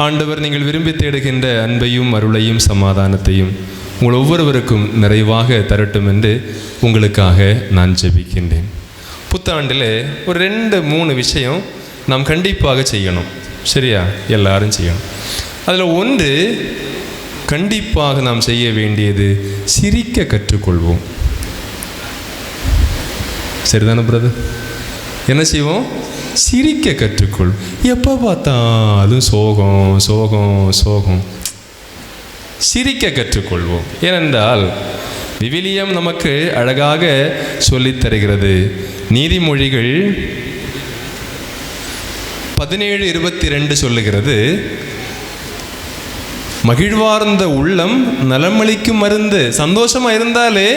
ஆண்டவர் நீங்கள் விரும்பி தேடுகின்ற அன்பையும் அருளையும் சமாதானத்தையும் உங்கள் ஒவ்வொருவருக்கும் நிறைவாக தரட்டும் என்று உங்களுக்காக நான் ஜெபிக்கின்றேன். புத்தாண்டில் ஒரு 2-3 விஷயம் நாம் கண்டிப்பாக செய்யணும். சரியா? எல்லாரும் செய்யணும். அதில் ஒன்று, கண்டிப்பாக நாம் செய்ய வேண்டியது சிரிக்க கற்றுக்கொள்வோம். சரிதானே பிரதர்? என்ன செய்வோம்? சிரிக்க கற்றுக்கொள். எப்போ பார்த்தாலும் சோகம் சோகம் சோகம். சிரிக்க கற்றுக்கொள்வோம். ஏனென்றால் விவிலியம் நமக்கு அழகாக சொல்லித் தருகிறது. நீதிமொழிகள் 17:22 சொல்லுகிறது, மகிழ்வார்ந்த உள்ளம் நலமளிக்கும் மருந்து. சந்தோஷமா இருந்தாலே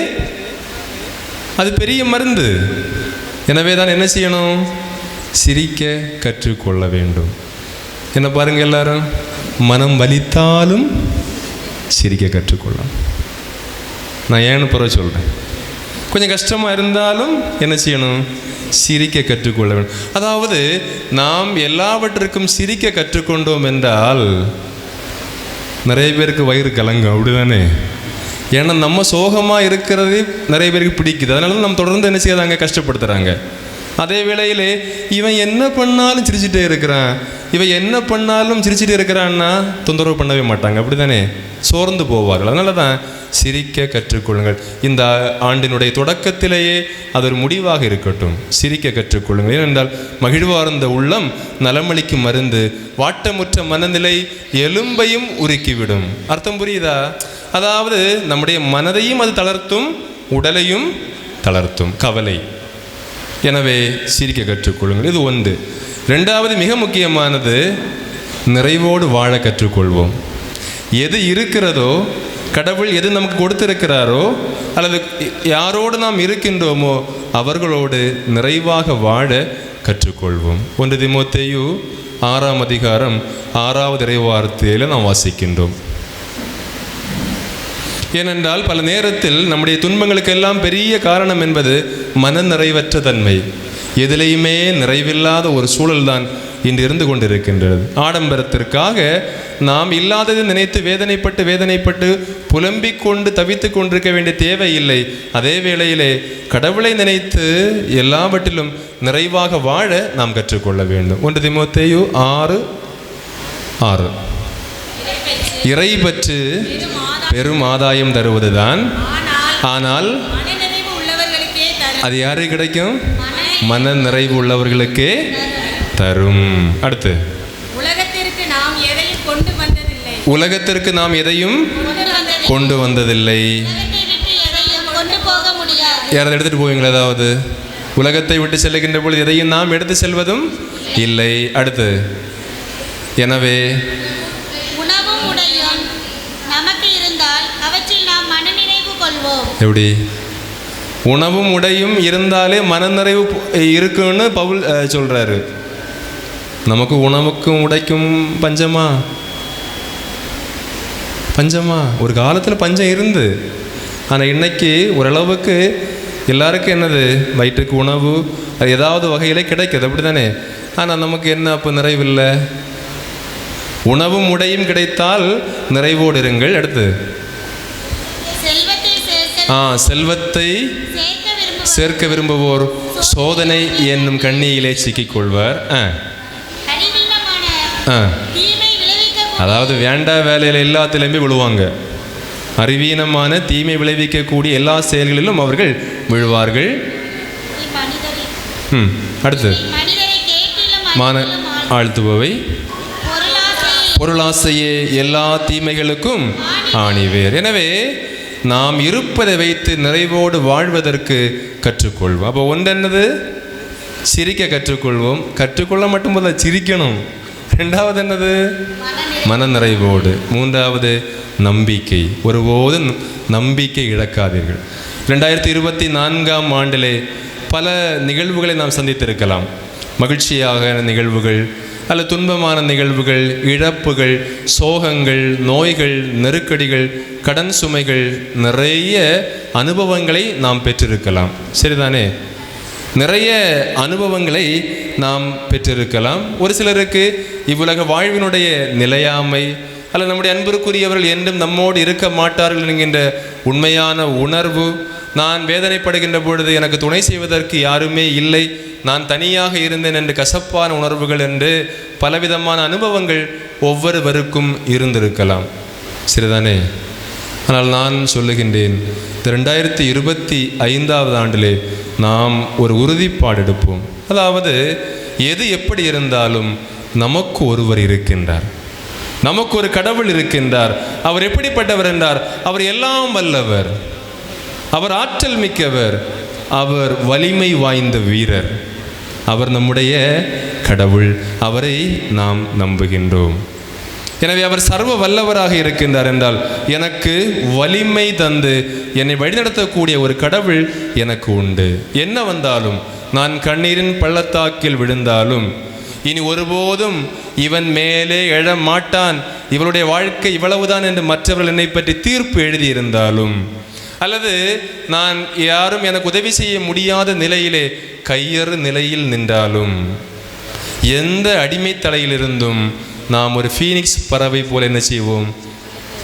அது பெரிய மருந்து. எனவே தான் என்ன செய்யணும்? சிரிக்க கற்றுக்கொள்ள வேண்டும். என்ன பாருங்க, எல்லாரும் மனம் வலித்தாலும் சிரிக்க கற்றுக்கொள்ளலாம். நான் ஏன்னு பிறகு சொல்கிறேன். கொஞ்சம் கஷ்டமாக இருந்தாலும் என்ன செய்யணும்? சிரிக்க கற்றுக்கொள்ள வேண்டும். அதாவது நாம் எல்லாவற்றிற்கும் சிரிக்க கற்றுக்கொண்டோம் என்றால் நிறைய பேருக்கு வயிறு கலங்கும். அப்படிதானே? ஏன்னா நம்ம சோகமாக இருக்கிறது நிறைய பேருக்கு பிடிக்குது. அதனால தான் நம்ம தொடர்ந்து என்ன செய்யறாங்க? கஷ்டப்படுத்துகிறாங்க. அதே வேளையிலே இவன் என்ன பண்ணாலும் சிரிச்சுட்டே இருக்கிறான், இவன் என்ன பண்ணாலும் சிரிச்சுட்டே இருக்கிறான்னா தொந்தரவு பண்ணவே மாட்டாங்க. அப்படி தானே? சோர்ந்து போவார்கள். அதனால தான் சிரிக்க கற்றுக்கொள்ளுங்கள். இந்த ஆண்டினுடைய தொடக்கத்திலேயே அது ஒரு முடிவாக இருக்கட்டும். சிரிக்க கற்றுக்கொள்ளுங்கள். ஏனென்றால் மகிழ்வார்ந்த உள்ளம் நலமளிக்கும் மருந்து, வாட்டமுற்ற மனநிலை எலும்பையும் உருக்கிவிடும். அர்த்தம் புரியுதா? அதாவது நம்முடைய மனதையும் அது தளர்த்தும், உடலையும் தளர்த்தும். கவலை. எனவே சிரிக்க கற்றுக்கொள்ளுங்கள். இது ஒன்று. 2வது மிக முக்கியமானது, நிறைவோடு வாழ கற்றுக்கொள்வோம். எது இருக்கிறதோ, கடவுள் எது நமக்கு கொடுத்திருக்கிறாரோ அல்லது யாரோடு நாம் இருக்கின்றோமோ அவர்களோடு நிறைவாக வாழ கற்றுக்கொள்வோம். 1 தீமோத்தேயு 6ஆம் அதிகாரம் 6வது இறைவார்த்தையில் நாம் வாசிக்கின்றோம். ஏனென்றால் பல நேரத்தில் நம்முடைய துன்பங்களுக்கெல்லாம் பெரிய காரணம் என்பது மன நிறைவற்ற தன்மை. எதிலையுமே நிறைவில்லாத ஒரு சூழல்தான் இன்று இருந்து கொண்டிருக்கின்றது. ஆடம்பரத்திற்காக நாம் இல்லாததை நினைத்து வேதனைப்பட்டு புலம்பிக் கொண்டு தவித்து கொண்டிருக்க வேண்டிய தேவை இல்லை. அதே வேளையிலே கடவுளை நினைத்து எல்லாவற்றிலும் நிறைவாக வாழ நாம் கற்றுக்கொள்ள வேண்டும். 1 தீமோத்தேயு 6:6 இறை பற்று பெரும் ஆதாயம் தருவதுதான், ஆனால் அது யாருக்கு கிடைக்கும்? மன நிறைவு உள்ளவர்களுக்கே தரும். அடுத்து, உலகத்திற்கு நாம் எதையும் கொண்டு வந்ததில்லை. யாராவது எடுத்துட்டு போவீங்களா? அதாவது உலகத்தை விட்டு செல்லுகின்ற பொழுது எதையும் நாம் எடுத்து செல்வதும் இல்லை. அடுத்து, எனவே எப்படி உணவும் உடையும் இருந்தாலே மனநிறைவு இருக்குன்னு பவுல் சொல்றாரு. நமக்கு உணவுக்கும் உடைக்கும் பஞ்சமா? ஒரு காலத்தில் பஞ்சம் இருந்து, ஆனால் இன்னைக்கு ஓரளவுக்கு எல்லாருக்கும் என்னது? வயிற்றுக்கு உணவு அது ஏதாவது வகையிலே கிடைக்குது. அப்படி தானே? ஆனால் நமக்கு என்ன அப்போ நிறைவில்லை. உணவும் உடையும் கிடைத்தால் நிறைவோடு இருங்கள். அடுத்து, செல்வத்தை சேர்க்க விரும்புவோர் சோதனை என்னும் கண்ணியிலே சிக்கிக்கொள்வார். அதாவது வேண்டா வேலையில் எல்லாத்திலுமே விழுவாங்க. அறிவீனமான தீமை விளைவிக்கக்கூடிய எல்லா செயல்களிலும் அவர்கள் விழுவார்கள். அடுத்து, மான ஆழ்த்துபவை பொருளாசையே எல்லா தீமைகளுக்கும் ஆணிவேர். எனவே நாம் இருப்பதை வைத்து நிறைவோடு வாழ்வதற்கு கற்றுக்கொள்வோம். அப்போ ஒன்று என்னது? சிரிக்க கற்றுக்கொள்வோம். கற்றுக்கொள்ள மட்டும் போல சிரிக்கணும். 2வது என்னது? மன நிறைவோடு. 3வது நம்பிக்கை. ஒருபோதும் நம்பிக்கை இழக்காதீர்கள். 2024ஆம் ஆண்டிலே பல நிகழ்வுகளை நாம் சந்தித்திருக்கலாம். மகிழ்ச்சியாக நிகழ்வுகள் அல்லது துன்பமான நிகழ்வுகள், இழப்புகள், சோகங்கள், நோய்கள், நெருக்கடிகள், கடன் சுமைகள், நிறைய அனுபவங்களை நாம் பெற்றிருக்கலாம். சரிதானே? நிறைய அனுபவங்களை நாம் பெற்றிருக்கலாம். ஒரு சிலருக்கு இவ்வுலக வாழ்வினுடைய நிலையாமை அல்ல நம்முடைய அன்பிற்குரியவர்கள் என்றும் நம்மோடு இருக்க மாட்டார்கள் என்கின்ற உண்மையான உணர்வு, நான் வேதனைப்படுகின்ற பொழுது எனக்கு துணை செய்வதற்கு யாருமே இல்லை, நான் தனியாக இருந்தேன் என்று கசப்பான உணர்வுகள் என்று பலவிதமான அனுபவங்கள் ஒவ்வொருவருக்கும் இருந்திருக்கலாம். சரிதானே? ஆனால் நான் சொல்லுகின்றேன், 2025 ஆண்டிலே நாம் ஒரு உறுதிப்பாடு எடுப்போம். அதாவது எது எப்படி இருந்தாலும் நமக்கு ஒருவர் இருக்கின்றார், நமக்கு ஒரு கடவுள் இருக்கின்றார். அவர் எப்படிப்பட்டவர் என்றார்? அவர் எல்லாம் வல்லவர், அவர் ஆற்றல் மிக்கவர், அவர் வலிமை வாய்ந்த வீரர், அவர் நம்முடைய கடவுள், அவரை நாம் நம்புகின்றோம். எனவே அவர் சர்வ வல்லவராக இருக்கின்றார் என்றால் எனக்கு வலிமை தந்து என்னை வழிநடத்தக்கூடிய ஒரு கடவுள் எனக்கு உண்டு. என்ன வந்தாலும், நான் கண்ணீரின் பள்ளத்தாக்கில் விழுந்தாலும் இனி ஒருபோதும் இவன் மேலே எழ மாட்டான், இவளுடைய வாழ்க்கை இவ்வளவுதான் என்று மற்றவர்கள் என்னை பற்றி தீர்ப்பு எழுதியிருந்தாலும், அல்லது நான் யாரும் எனக்கு உதவி செய்ய முடியாத நிலையிலே கையறு நிலையில் நின்றாலும், எந்த அடிமை தலையிலிருந்தும் நாம் ஒரு ஃபீனிக்ஸ் பறவை போல என்ன செய்வோம்?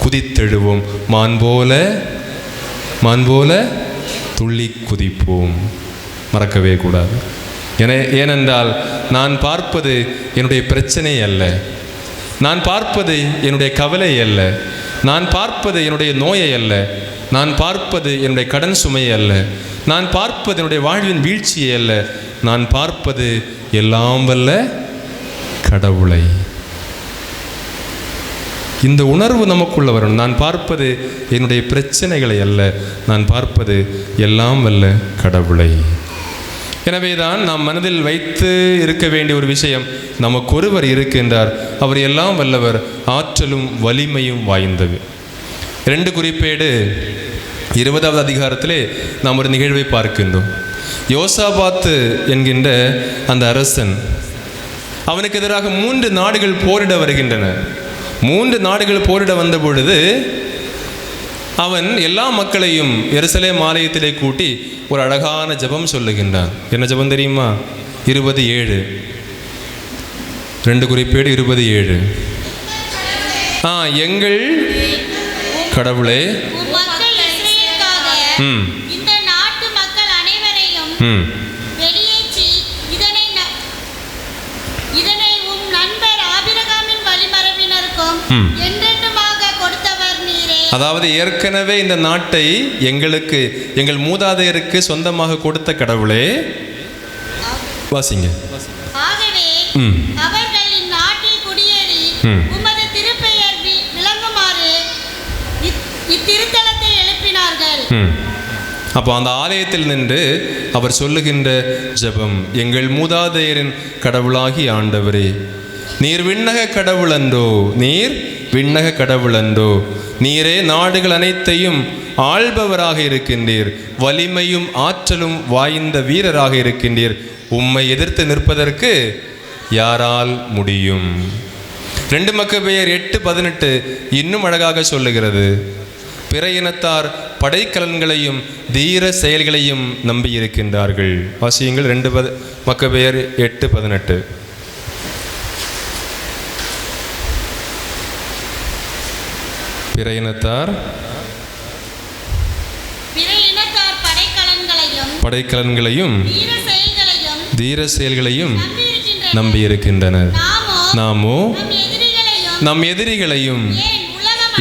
குதித்தெழுவோம். மான் போல துள்ளி குதிப்போம். மறக்கவே கூடாது. ஏனென்றால் நான் பார்ப்பது என்னுடைய பிரச்சனை அல்ல, நான் பார்ப்பது என்னுடைய கவலை அல்ல, நான் பார்ப்பது என்னுடைய நோயை அல்ல, நான் பார்ப்பது என்னுடைய கடன் சுமையை அல்ல, நான் பார்ப்பது என்னுடைய வாழ்வின் வீழ்ச்சியை அல்ல, நான் பார்ப்பது எல்லாம் வல்ல கடவுளை. இந்த உணர்வு நமக்குள்ள வரும். நான் பார்ப்பது என்னுடைய பிரச்சனைகளை அல்ல, நான் பார்ப்பது எல்லாம் வல்ல கடவுளை. எனவே தான் நாம் மனதில் வைத்து இருக்க வேண்டிய ஒரு விஷயம், நமக்கு ஒருவர் இருக்கின்றார், அவர் எல்லாம் வல்லவர், ஆற்றலும் வலிமையும் வாய்ந்தது. 2 குறிப்பேடு 20வது அதிகாரத்திலே நாம் ஒரு நிகழ்வை பார்க்கின்றோம். யோசாபாத்து என்கின்ற அந்த அரசன், அவனுக்கு எதிராக 3 நாடுகள் போரிட வருகின்றன. 3 நாடுகள் போரிட வந்த பொழுது அவன் எல்லா மக்களையும் எருசலேம் ஆலயத்திலே கூட்டி ஒரு அழகான ஜெபம் சொல்லுகின்றான். என்ன ஜெபம் தெரியுமா? 27 2 குறிப்பேடு 27. எங்கள் கடவுளே, இந்த நாட்டு மக்கள் அனைவரையும் வெளியேற்றி இதனை உம் நண்பர் ஆபிரகாமின் வழிமரபினருக்கும் என்றென்றுமாக கொடுத்தவர் நீரே. அதாவது ஏற்கனவே இந்த நாட்டை எங்களுக்கு, எங்கள் மூதாதையருக்கு சொந்தமாக கொடுத்த கடவுளே. வாசிங்க. ஆகவே அவர்கள் இந்நாட்டில் குடியேறி உமது திருப்பெயர் விளங்குமாறு இத்திருத்தலத்தை எழுப்பினார்கள். அப்போ அந்த ஆலயத்தில் நின்று அவர் சொல்லுகின்ற ஜெபம், எங்கள் மூதாதையரின் கடவுளாகி ஆண்டவரே, நீர் விண்ணக கடவுள் அன்றோ, நீர் விண்ணக கடவுள் அன்றோ, நீரே நாடுகள் அனைத்தையும் ஆள்பவராக இருக்கின்றீர், வலிமையும் ஆற்றலும் வாய்ந்த வீரராக இருக்கின்றீர், உம்மை எதிர்த்து நிற்பதற்கு யாரால் முடியும்? 2 மக்கபேயர் 8:18 இன்னும் அழகாக சொல்லுகிறது, பிற இனத்தார் படைக்கலன்களையும் தீர செயல்களையும் நம்பியிருக்கின்றார்கள். வாசியுங்கள். 2 மக்கபேயர் 8:18. பிற இனத்தார் படைக்கலன்களையும் தீர செயல்களையும் நம்பியிருக்கின்றனர். நாமோ நம் எதிரிகளையும்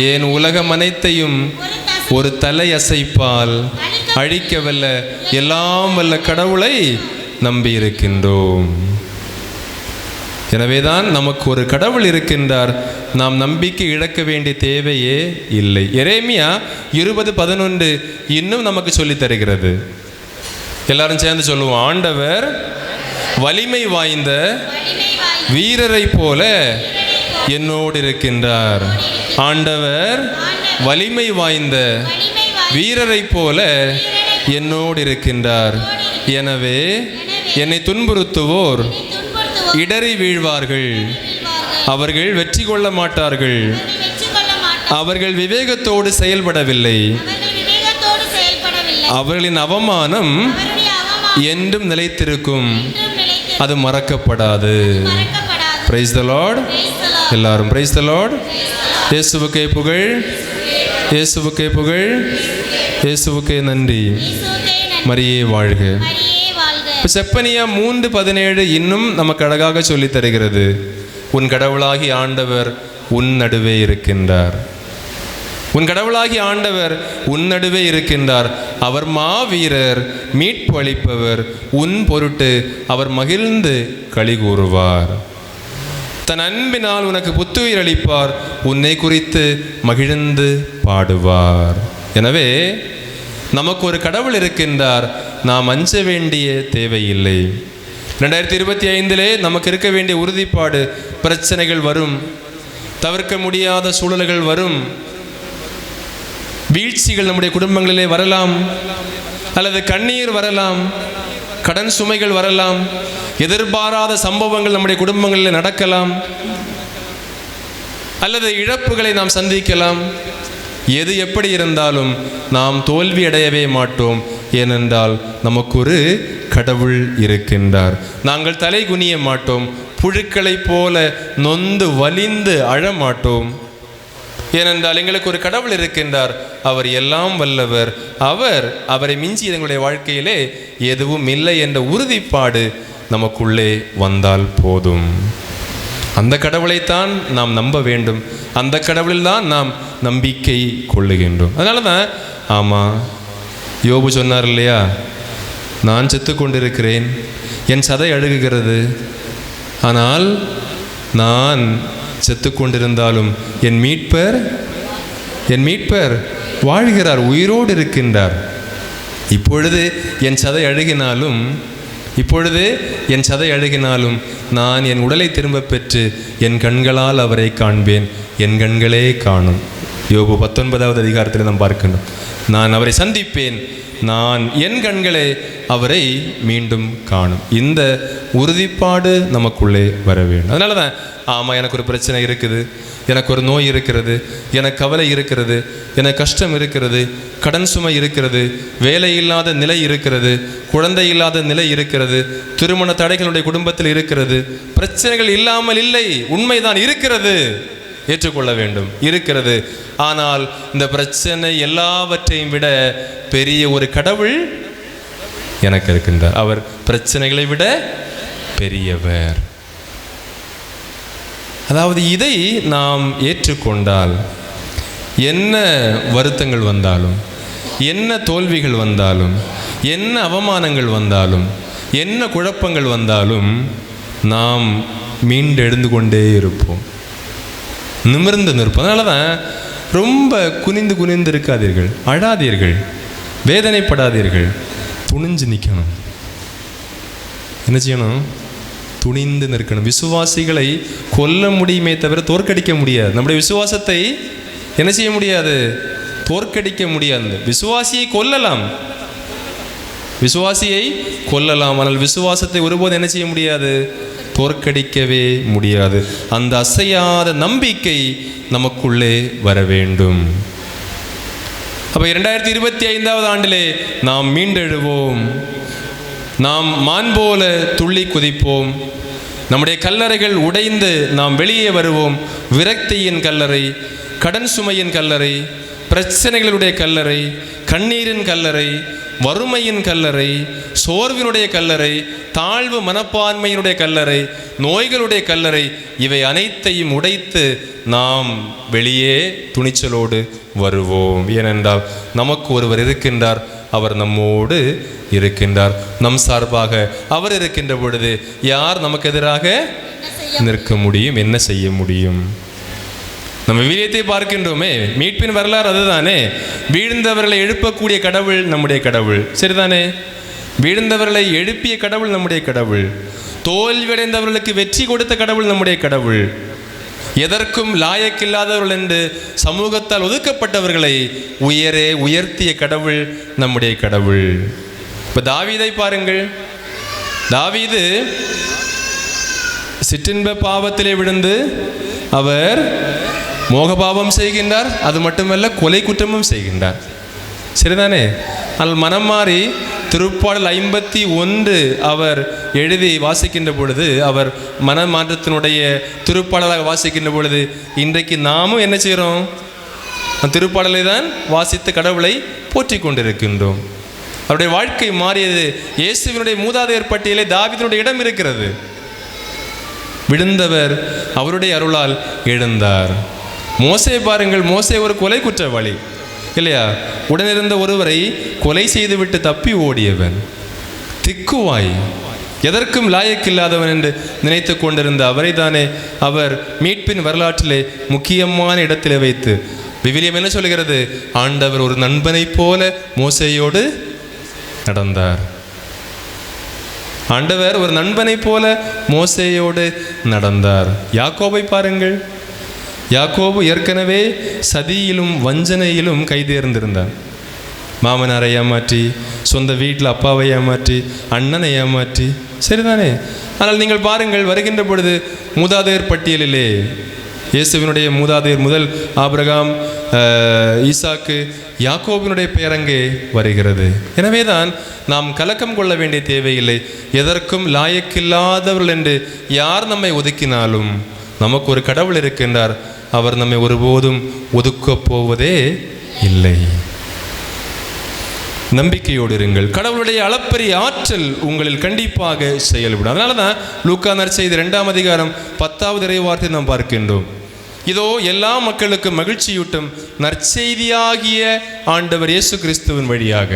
ஏன் உலகம் அனைத்தையும் ஒரு தலை அசைப்பால் அழிக்கவல்ல எல்லாம் வல்ல கடவுளை நம்பியிருக்கின்றோம். எனவேதான் நமக்கு ஒரு கடவுள் இருக்கின்றார், நாம் நம்பிக்கை இழக்க வேண்டிய தேவையே இல்லை. எரேமியா 20:11 இன்னும் நமக்கு சொல்லி தருகிறது. எல்லாரும் சேர்ந்து சொல்லுவோம், ஆண்டவர் வலிமை வாய்ந்த வீரரை போல என்னோடு இருக்கின்றார். ஆண்டவர் வலிமை வாய்ந்த வீரரை போல என்னோடு இருக்கின்றார். எனவே என்னை துன்புறுத்துவோர் இடறி வீழ்வார்கள், அவர்கள் வெற்றி கொள்ள மாட்டார்கள், அவர்கள் விவேகத்தோடு செயல்படவில்லை, அவர்களின் அவமானம் என்றும் நிலைத்திருக்கும், என்றும் நிலைத்திருக்கும், அது மறக்கப்படாது. மறக்கப்படாது. Praise the Lord. Praise the Lord. எல்லாரும் praise the Lord. Praise the Lord. இயேசுவுக்கே புகழ், இயேசுவுக்கே புகழ், இயேசுவுக்கே நன்றி. இயேசுவுக்கே நன்றி. மரியே வாழ்க. மரியே வாழ்க. இப்போ செப்பனியா 3:17 இன்னும் நமக்கு அழகாக சொல்லித் தருகிறது. உன் கடவுளாகி ஆண்டவர் உன் நடுவே இருக்கின்றார். உன் கடவுளாகி ஆண்டவர் உன் நடுவே இருக்கின்றார். அவர் மாவீரர், மீட்பு அளிப்பவர். உன் பொருட்டு அவர் மகிழ்ந்து களி கூறுவார். தன் அன்பினால் உனக்கு புத்துயிர் அளிப்பார். உன்னை குறித்து மகிழ்ந்து பாடுவார். எனவே நமக்கு ஒரு கடவுள் இருக்கின்றார். நாம் அஞ்ச வேண்டிய தேவையில்லை. 2025 நமக்கு இருக்க வேண்டிய உறுதிப்பாடு, பிரச்சனைகள் வரும், தவிர்க்க முடியாத சூழல்கள் வரும், வீழ்ச்சிகள் நம்முடைய குடும்பங்களிலே வரலாம், அல்லது கண்ணீர் வரலாம், கடன் சுமைகள் வரலாம், எதிர்பாராத சம்பவங்கள் நம்முடைய குடும்பங்களில் நடக்கலாம், அல்லது இழப்புகளை நாம் சந்திக்கலாம். எது எப்படி இருந்தாலும் நாம் தோல்வி அடையவே மாட்டோம். ஏனென்றால் நமக்கு ஒரு கடவுள் இருக்கின்றார். நாங்கள் தலை குனிய மாட்டோம். புழுக்களைப் போல நொந்து வலிந்து அழமாட்டோம். ஏனென்றால் எங்களுக்கு ஒரு கடவுள் இருக்கின்றார். அவர் எல்லாம் வல்லவர். அவரை மிஞ்சி எங்களுடைய வாழ்க்கையிலே எதுவும் இல்லை என்ற உறுதிப்பாடு நமக்குள்ளே வந்தால் போதும். அந்த கடவுளைத்தான் நாம் நம்ப வேண்டும். அந்த கடவுளில் தான் நாம் நம்பிக்கை கொள்ளுகின்றோம். அதனால தான் ஆமாம், யோபு சொன்னார் இல்லையா, நான் செத்து கொண்டிருக்கிறேன், என் சதை அழுகுகிறது, ஆனால் நான் செத்து கொண்டிருந்தாலும் என் மீட்பர் வாழ்கிறார், உயிரோடு இருக்கின்றார். இப்பொழுது என் சதை அழுகினாலும் நான் என் உடலை திரும்ப பெற்று என் கண்களால் அவரை காண்பேன், என் கண்களே காணும். யோபு 19வது அதிகாரத்தில் நாம் பார்க்கின்றோம். நான் அவரை சந்திப்பேன், நான் என் கண்களே அவரை மீண்டும் காணும். இந்த உறுதிப்பாடு நமக்குள்ளே வர வேண்டும். அதனால தான் ஆமாம், எனக்கு ஒரு பிரச்சனை இருக்குது, எனக்கு ஒரு நோய் இருக்கிறது, எனக்கு கவலை இருக்கிறது, எனக்கு கஷ்டம் இருக்கிறது, கடன் சுமை இருக்கிறது, வேலை இல்லாத நிலை இருக்கிறது, குழந்தை இல்லாத நிலை இருக்கிறது, திருமண தடைகளுடைய குடும்பத்தில் இருக்கிறது. பிரச்சனைகள் இல்லாமல் இல்லை, உண்மைதான், இருக்கிறது, ஏற்றுக்கொள்ள வேண்டும், இருக்கிறது. ஆனால் இந்த பிரச்சனை எல்லாவற்றையும் விட பெரிய ஒரு கடவுள் எனக்கு இருக்கின்றார். அவர் பிரச்சனைகளை விட பெரியவர். அதாவது இதை நாம் ஏற்றுக்கொண்டால் என்ன வருத்தங்கள் வந்தாலும், என்ன தோல்விகள் வந்தாலும், என்ன அவமானங்கள் வந்தாலும், என்ன குழப்பங்கள் வந்தாலும் நாம் மீண்டெழுந்து கொண்டே இருப்போம், நிமிர்ந்து நிற்போம். அதனால தான் ரொம்ப குனிந்து இருக்காதீர்கள், அழாதீர்கள், வேதனைப்படாதீர்கள், துணிஞ்சு நிற்கணும். என்ன செய்யணும்? துணிந்து நிற்கணும். விசுவாசிகளை கொல்ல முடியுமே தவிர தோற்கடிக்க முடியாது. நம்முடைய விசுவாசத்தை என்ன செய்ய முடியாது? தோற்கடிக்க முடியாது. விசுவாசியை கொல்லலாம், ஆனால் விசுவாசத்தை ஒருபோது என்ன செய்ய முடியாது? தோற்கடிக்கவே முடியாது. அந்த அசையாத நம்பிக்கை நமக்குள்ளே வர வேண்டும். அப்போ 2025வது ஆண்டிலே நாம் மீண்டெழுவோம். நாம் மான் போல துள்ளி குதிப்போம். நம்முடைய கல்லறைகள் உடைந்து நாம் வெளியே வருவோம். விரக்தியின் கல்லறை, கடன் சுமையின் கல்லறை, பிரச்சனைகளுடைய கல்லறை, கண்ணீரின் கல்லறை, வறுமையின் கல்லறை, சோர்வினுடைய கல்லறை, தாழ்வு மனப்பான்மையினுடைய கல்லறை, நோய்களுடைய கல்லறை, இவை அனைத்தையும் உடைத்து நாம் வெளியே துணிச்சலோடு வருவோம். ஏனென்றால் நமக்கு ஒருவர் இருக்கின்றார், அவர் நம்மோடு இருக்கின்றார். நம் சார்பாக அவர் இருக்கின்ற பொழுது யார் நமக்கு எதிராக நிற்க முடியும்? என்ன செய்ய முடியும்? நம்ம வீரியத்தை பார்க்கின்றோமே, மீட்பின் வரலாறு அதுதானே. வீழ்ந்தவர்களை எழுப்பக்கூடிய கடவுள் நம்முடைய கடவுள், சரிதானே? வீழ்ந்தவர்களை எழுப்பிய கடவுள் நம்முடைய கடவுள். தோல்வியடைந்தவர்களுக்கு வெற்றி கொடுத்த கடவுள் நம்முடைய கடவுள். எதற்கும் லாயக்கில்லாதவர்கள் என்று சமூகத்தால் ஒதுக்கப்பட்டவர்களை உயர்த்திய கடவுள் நம்முடைய கடவுள். இப்போ தாவீதை பாருங்கள். தாவீது சிற்றின்ப பாவத்திலே விழுந்து அவர் மோகபாவம் செய்கின்றார். அது மட்டுமல்ல, கொலை குற்றமும் செய்கின்றார், சரிதானே? ஆனால் மனம் மாறி திருப்பாடல் 51 அவர் எழுதி வாசிக்கின்ற பொழுது, அவர் மனமாற்றத்தினுடைய திருப்பாடலாக வாசிக்கின்ற பொழுது, இன்றைக்கு நாமும் என்ன செய்கிறோம்? திருப்பாடலை தான் வாசித்து கடவுளை போற்றி கொண்டிருக்கின்றோம். அவருடைய வாழ்க்கை மாறியது. இயேசுவினுடைய மூதாதையர் பட்டியலே தாவீதினுடைய இடம் இருக்கிறது. விழுந்தவர் அவருடைய அருளால் எழுந்தார். மோசே பாருங்கள், மோசே ஒரு கொலை குற்றவாளி இல்லையா? உடனிருந்த ஒருவரை கொலை செய்துவிட்டு தப்பி ஓடியவன், திக்குவாய், எதற்கும் லாயக்கில்லாதவன் என்று நினைத்து கொண்டிருந்த அவரை தானே அவர் மீட்பின் வரலாற்றிலே முக்கியமான இடத்திலே வைத்து, விவிலியம் என்ன சொல்கிறது? ஆண்டவர் ஒரு நண்பனைப் போல மோசேயோடு நடந்தார். ஆண்டவர் ஒரு நண்பனைப் போல மோசேயோடு நடந்தார். யாக்கோபை பாருங்கள், யாக்கோபு ஏற்கனவே சதியிலும் வஞ்சனையிலும் கைதேர்ந்திருந்தார். மாமனாரை ஏமாற்றி, சொந்த வீட்டில் அப்பாவை ஏமாற்றி, அண்ணனை ஏமாற்றி, சரிதானே? ஆனால் நீங்கள் பாருங்கள், வருகின்ற பொழுது மூதாதையர் பட்டியலிலே இயேசுவினுடைய மூதாதையர் முதல் ஆபிரகாம், ஈசாக்கு, யாக்கோபினுடைய பெயர் அங்கே வருகிறது. எனவே தான் நாம் கலக்கம் கொள்ள வேண்டிய தேவையில்லை. எதற்கும் லாயக்கில்லாதவர்கள் என்று யார் நம்மை ஒதுக்கினாலும் நமக்கு ஒரு கடவுள் இருக்கின்றார். அவர் நம்மை ஒருபோதும் ஒதுக்கப் போவதே இல்லை. நம்பிக்கையோடு இருங்கள். கடவுளுடைய அளப்பரிய ஆற்றல் உங்களில் கண்டிப்பாக செயல்படும். அதனால தான் லூக்கா நற்செய்தி 2ஆம் அதிகாரம் 10வது இறைவார்த்தை நாம் பார்க்கின்றோம். இதோ எல்லா மக்களுக்கும் மகிழ்ச்சியூட்டும் நற்செய்தியாகிய ஆண்டவர் இயேசு கிறிஸ்துவின் வழியாக.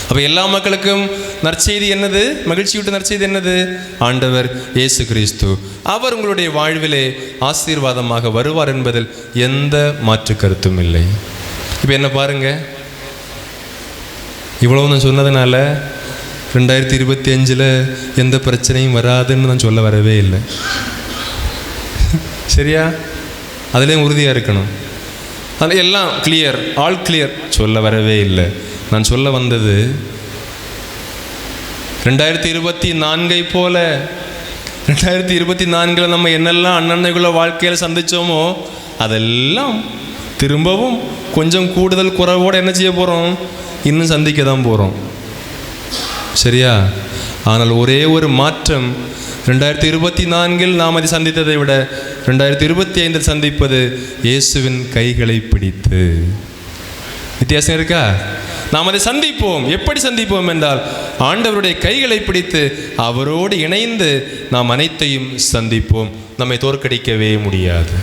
அப்போ எல்லா மக்களுக்கும் நற்செய்தி என்னது? மகிழ்ச்சியூட்டும் நற்செய்தி என்னது? ஆண்டவர் இயேசு கிறிஸ்து. அவர் உங்களுடைய வாழ்விலே ஆசீர்வாதமாக வருவார் என்பதில் எந்த மாற்று கருத்தும் இல்லை. இப்போ என்ன பாருங்க, இவ்வளவு நான் சொன்னதுனால 2025 எந்த பிரச்சனையும் வராதுன்னு நான் சொல்ல வரவே இல்லை. சரியா? அதுலேயும் உறுதியாக இருக்கணும். அதில் எல்லாம் கிளியர், ஆல் கிளியர் சொல்ல வரவே இல்லை. நான் சொல்ல வந்தது 2024 போல 2024 நம்ம என்னெல்லாம் அண்ணன்னைக்குள்ள வாழ்க்கையில் சந்தித்தோமோ அதெல்லாம் திரும்பவும் கொஞ்சம் கூடுதல் குறைவோடு என்ன செய்ய போகிறோம்? இன்னும் சந்திக்க தான் போகிறோம். சரியா? ஆனால் ஒரே ஒரு மாற்றம், 2024 நாம் அதை சந்தித்ததை விட 2025 சந்திப்பது இயேசுவின் கைகளை பிடித்து. வித்தியாசம் இருக்கா? நாம் அதை சந்திப்போம். எப்படி சந்திப்போம் என்றால், ஆண்டவருடைய கைகளை பிடித்து அவரோடு இணைந்து நாம் அனைத்தையும் சந்திப்போம். நம்மை தோற்கடிக்கவே முடியாது.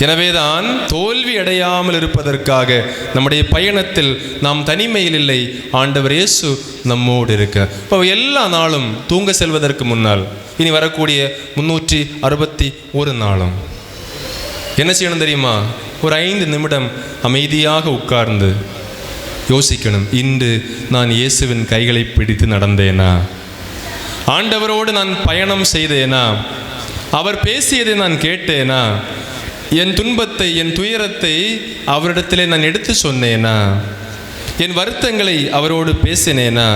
எனவேதான் தோல்வி அடையாமல் இருப்பதற்காக நம்முடைய பயணத்தில் நாம் தனிமையில் இல்லை, ஆண்டவர் இயேசு நம்மோடு இருக்க. இப்போ எல்லா நாளும் தூங்க செல்வதற்கு முன்னால், இனி வரக்கூடிய 361 நாளும் என்ன செய்யணும் தெரியுமா? ஒரு 5 நிமிடம் அமைதியாக உட்கார்ந்து யோசிக்கணும். இன்று நான் இயேசுவின் கைகளை பிடித்து நடந்தேனா? ஆண்டவரோடு நான் பயணம் செய்தேனா? அவர் பேசியதை நான் கேட்டேனா? என் துன்பத்தை, என் துயரத்தை அவரிடத்திலே நான் எடுத்து சொன்னேனா? என் வருத்தங்களை அவரோடு பேசினேனா?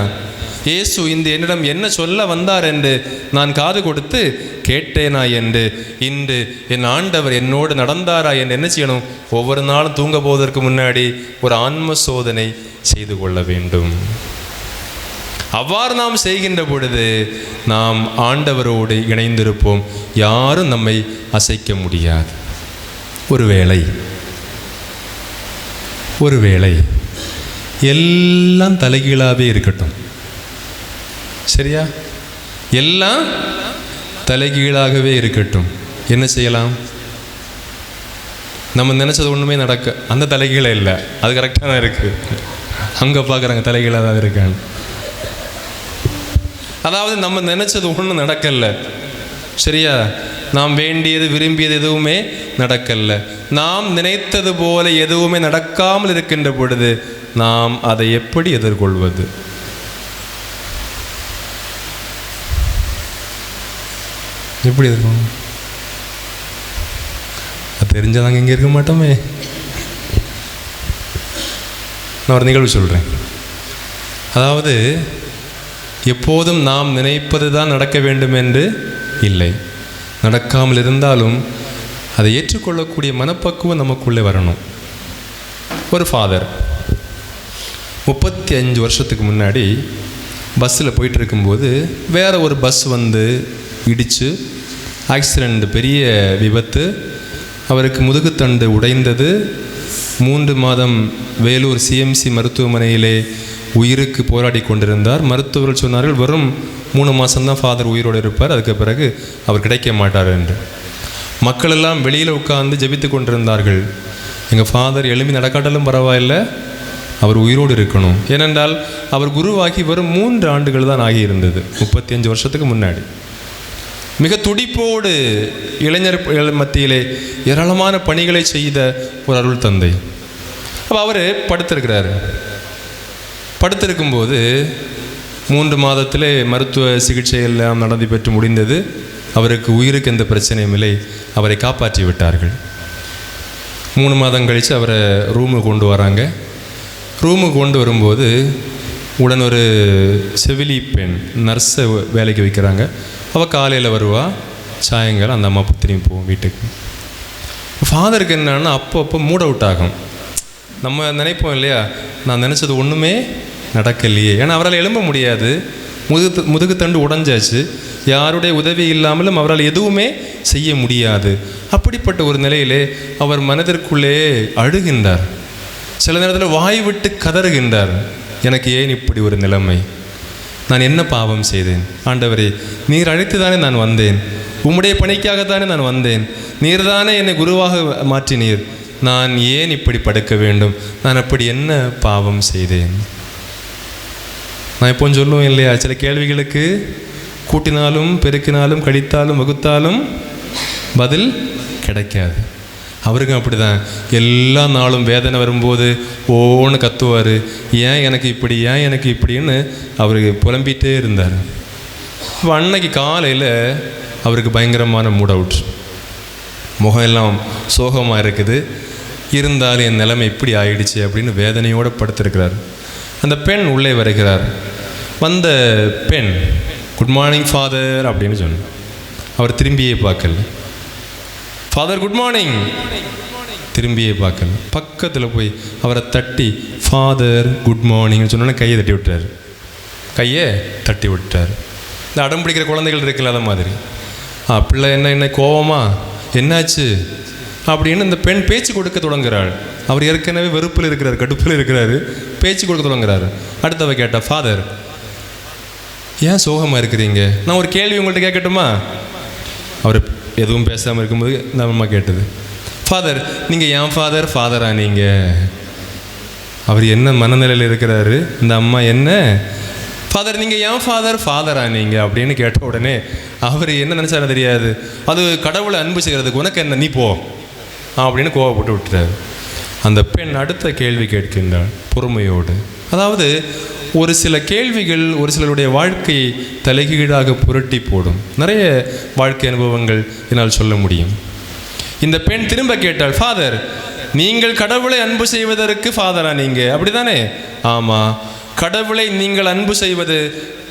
இயேசு இந்த என்னிடம் என்ன சொல்ல வந்தார் என்று நான் காது கொடுத்து கேட்டேனா என்று இன்று என் ஆண்டவர் என்னோடு நடந்தாரா என்று என்ன செய்யணும்? ஒவ்வொரு நாளும் தூங்க போவதற்கு முன்னாடி ஒரு ஆன்ம சோதனை செய்து கொள்ள வேண்டும். அவ்வாறு நாம் செய்கின்ற பொழுது நாம் ஆண்டவரோடு இணைந்திருப்போம். யாரும் நம்மை அசைக்க முடியாது. ஒருவேளை எல்லாம் தலைகீழாகவே இருக்கட்டும். சரியா? எல்லாம் தலைகீழாகவே இருக்கட்டும். என்ன செய்யலாம்? நம்ம நினச்சது ஒன்றுமே நடக்க, அந்த தலைகீழே இல்லை, அது கரெக்டாக தான் இருக்குது. அங்கே பார்க்குறாங்க தலைகீழாக தான் இருக்காங்க. அதாவது நம்ம நினச்சது ஒன்றும் நடக்கலை. சரியா? நாம் வேண்டியது, விரும்பியது எதுவுமே நடக்கல. நாம் நினைத்தது போல எதுவுமே நடக்காமல் இருக்கின்ற பொழுது நாம் அதை எப்படி எதிர்கொள்வது? எப்படி எதிர்கொள்ளும்? அது தெரிஞ்சாதாங்க இங்கே இருக்க மாட்டோமே. நான் ஒரு நிகழ்வு சொல்கிறேன். அதாவது எப்போதும் நாம் நினைப்பது தான் நடக்க வேண்டும் என்று இல்லை. நடக்காமல் இருந்தாலும் அதை ஏற்றுக்கொள்ளக்கூடிய மனப்பக்குவம் நமக்குள்ளே வரணும். ஒரு ஃபாதர் 35 வருஷத்துக்கு முன்னாடி பஸ்ஸில் போயிட்டு இருக்கும்போது வேற ஒரு பஸ் வந்து இடித்து ஆக்சிடெண்ட், பெரிய விபத்து. அவருக்கு முதுகுத்தண்டு உடைந்தது. 3 மாதம் வேலூர் சிஎம்சி மருத்துவமனையிலே உயிருக்கு போராடி கொண்டிருந்தார். மருத்துவர்கள் சொன்னார்கள் வெறும் 3 மாதம்தான் ஃபாதர் உயிரோடு இருப்பார், அதுக்கு பிறகு அவர் கிடைக்க மாட்டார் என்று. மக்கள் எல்லாம் வெளியில் உட்கார்ந்து ஜெபித்து கொண்டிருந்தார்கள். எங்கள் ஃபாதர் எழும்பி நடக்காட்டாலும் பரவாயில்லை, அவர் உயிரோடு இருக்கணும். ஏனென்றால் அவர் குருவாகி வெறும் 3 ஆண்டுகள் தான் ஆகியிருந்தது 35 வருஷத்துக்கு முன்னாடி. மிக துடிப்போடு இளைஞர் மத்தியிலே ஏராளமான பணிகளை செய்த ஒரு அருள் தந்தை. அப்போ அவர் படுத்திருக்கும்போது 3 மாதத்திலே மருத்துவ சிகிச்சை எல்லாம் நடந்து பெற்று முடிந்தது. அவருக்கு உயிருக்கு எந்த பிரச்சனையும் இல்லை, அவரை காப்பாற்றி விட்டார்கள். 3 மாதம் கழித்து அவரை ரூமுக்கு கொண்டு வராங்க. ரூமுக்கு கொண்டு வரும்போது உடன் ஒரு செவிலி பெண் நர்ஸை வேலைக்கு வைக்கிறாங்க. அவள் காலையில் வருவா, சாயங்காலம் அந்த அம்மா திரும்பி போவோம் வீட்டுக்கு. ஃபாதருக்கு என்னன்னா அப்போ மூட் அவுட் ஆகும். நம்ம நினைப்போம் இல்லையா, நான் நினச்சது ஒன்றுமே நடக்கலையே. ஏன்னா அவரால் எழும்ப முடியாது, முதுகுத்தண்டு உடைஞ்சாச்சு, யாருடைய உதவி இல்லாமலும் அவரால் எதுவுமே செய்ய முடியாது. அப்படிப்பட்ட ஒரு நிலையிலே அவர் மனதிற்குள்ளே அழுகின்றார். சில நேரத்தில் வாய் விட்டு கதறுகின்றார், எனக்கு ஏன் இப்படி ஒரு நிலைமை, நான் என்ன பாவம் செய்தேன் ஆண்டவரே, நீர் அழைத்து தானே நான் வந்தேன், உம்முடைய பணிக்காகத்தானே நான் வந்தேன், நீர் தானே என்னை குருவாக மாற்றினீர், நான் ஏன் இப்படி படுக்க வேண்டும், நான் அப்படி என்ன பாவம் செய்தேன். நான் இப்போ சொல்லுவேன் இல்லையா, சில கேள்விகளுக்கு கூட்டினாலும் பெருக்கினாலும் கழித்தாலும் வகுத்தாலும் பதில் கிடைக்காது. அவருக்கும் அப்படி தான். எல்லா நாளும் வேதனை வரும்போது ஓன்னு கத்துவார், ஏன் எனக்கு இப்படி, ஏன் எனக்கு இப்படின்னு அவருக்கு புலம்பிகிட்டே இருந்தார். இப்போ அன்னைக்கு காலையில் அவருக்கு பயங்கரமான மூட் அவுட், முகம் எல்லாம் சோகமாக இருக்குது. இருந்தாலும் என் நிலைமை இப்படி ஆயிடுச்சு அப்படின்னு வேதனையோடு படுத்திருக்கிறார். அந்த பெண் உள்ளே வருகிறார். வந்த பெண் குட் மார்னிங் ஃபாதர் அப்படின்னு சொன்னார். அவர் திரும்பியே பார்க்கல. ஃபாதர் குட் மார்னிங், திரும்பியே பார்க்கல. பக்கத்தில் போய் அவரை தட்டி ஃபாதர் குட் மார்னிங்னு சொன்னோன்னே கையை தட்டி விட்டார். கையை தட்டி விட்டார். இந்த அடம் பிடிக்கிற குழந்தைகள் இருக்குல்ல, அந்த மாதிரி. பிள்ளை என்ன கோவமா, என்னாச்சு அப்படின்னு இந்த பெண் பேச்சு கொடுக்க தொடங்குகிறாள். அவர் ஏற்கனவே வெறுப்பில் இருக்கிறார், கடுப்பில் இருக்கிறாரு, பேச்சு கொடுக்க தொடங்குறாரு. அடுத்தவ கேட்டா, ஃபாதர் ஏன் சோகமாக இருக்கிறீங்க, நான் ஒரு கேள்வி உங்கள்கிட்ட கேட்கட்டுமா. அவர் எதுவும் பேசாமல் இருக்கும்போது இந்த அம்மா கேட்டது, ஃபாதர் நீங்கள் ஏன் ஃபாதரா நீங்கள். அவர் என்ன மனநிலையில் இருக்கிறாரு, இந்த அம்மா என்ன ஃபாதர் நீங்கள் ஏன் ஃபாதரா நீங்கள் அப்படின்னு கேட்ட உடனே அவர் என்ன நினச்சாரு தெரியாது. அது கடவுளை அன்பு செய்கிறதுக்கு உனக்கு என்ன, நீ போ அப்படின்னு கோவப்பட்டு விட்டுறாரு. அந்த பெண் அடுத்த கேள்வி கேட்கின்றாள் பொறுமையோடு. அதாவது ஒரு சில கேள்விகள் ஒரு சிலருடைய வாழ்க்கையை தலைகீழாக புரட்டி போடும். நிறைய வாழ்க்கை அனுபவங்கள் என்னால் சொல்ல முடியும். இந்த பெண் திரும்ப கேட்டாள், ஃபாதர் நீங்கள் கடவுளை அன்பு செய்வதற்கு ஃபாதரா நீங்கள், அப்படிதானே. ஆமாம். கடவுளை நீங்கள் அன்பு செய்வது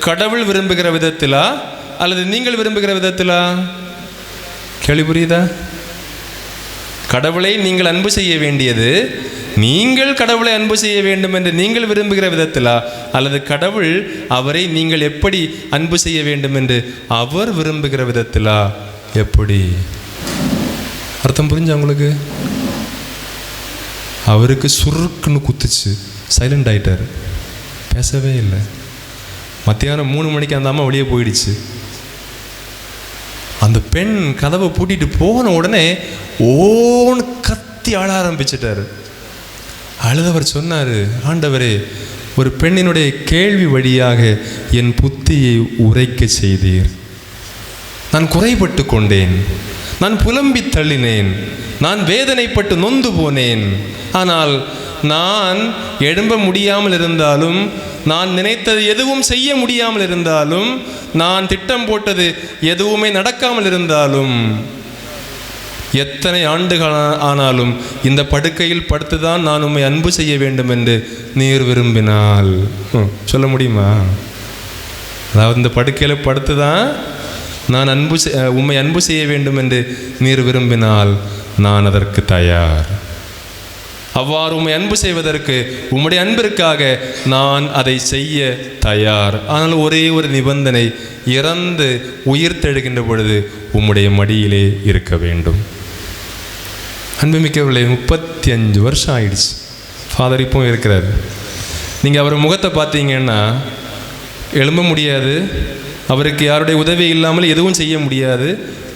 கடவுள் விரும்புகிற விதத்திலா அல்லது நீங்கள் விரும்புகிற விதத்திலா? கேள்வி புரியுதா? கடவுளை நீங்கள் அன்பு செய்ய வேண்டியது நீங்கள் கடவுளை அன்பு செய்ய வேண்டும் என்று நீங்கள் விரும்புகிற விதத்திலா அல்லது கடவுள் அவரை நீங்கள் எப்படி அன்பு செய்ய வேண்டும் என்று அவர் விரும்புகிற விதத்திலா? எப்படி? அர்த்தம் புரிஞ்சா உங்களுக்கு? அவருக்கு சுருக்குன்னு குத்துச்சு, சைலண்ட் ஆயிட்டார், பேசவே இல்லை. மத்தியானம் 3 மணிக்கு அந்த அம்மா வெளியே போயிடுச்சு. அந்த பெண் கதவை பூட்டிட்டு போன உடனே ஓன்னு கத்தி ஆள ஆரம்பிச்சிட்டாரு. அழுதவர் சொன்னார், ஆண்டவரே ஒரு பெண்ணினுடைய கேள்வி வழியாக என் புத்தியை உரைக்க செய்தீர். நான் குறைபட்டு கொண்டேன், நான் புலம்பி தள்ளினேன், நான் வேதனைப்பட்டு நொந்து போனேன். ஆனால் நான் எழும்ப முடியாமல் இருந்தாலும், நான் நினைத்தது எதுவும் செய்ய முடியாமல் இருந்தாலும், நான் திட்டம் போட்டது எதுவுமே நடக்காமல் இருந்தாலும், எத்தனை ஆண்டுகள் ஆனாலும் இந்த படுக்கையில் படுத்துதான் நான் உம்மை அன்பு செய்ய வேண்டும் என்று நீர் விரும்பினால் சொல்ல முடியுமா? அதாவது இந்த படுக்கையில் படுத்துதான் நான் உம்மை அன்பு செய்ய வேண்டும் என்று நீர் விரும்பினால் நான் அதற்கு தயார். அவ்வாறு உம்மை அன்பு செய்வதற்கு உம்முடைய அன்பிற்காக நான் அதை செய்ய தயார். ஆனால் ஒரே ஒரு நிபந்தனை, இறந்து உயிர்த்தெழுகின்ற பொழுது உம்முடைய மடியிலே இருக்க வேண்டும். அன்புமிக்கவர்களே, 35 வருஷம் ஆயிடுச்சு. ஃபாதர் இப்போ இருக்கிறார். நீங்கள் அவர் முகத்தை பார்த்தீங்கன்னா எழும்ப முடியாது, அவருக்கு யாருடைய உதவி இல்லாமல் எதுவும் செய்ய முடியாது.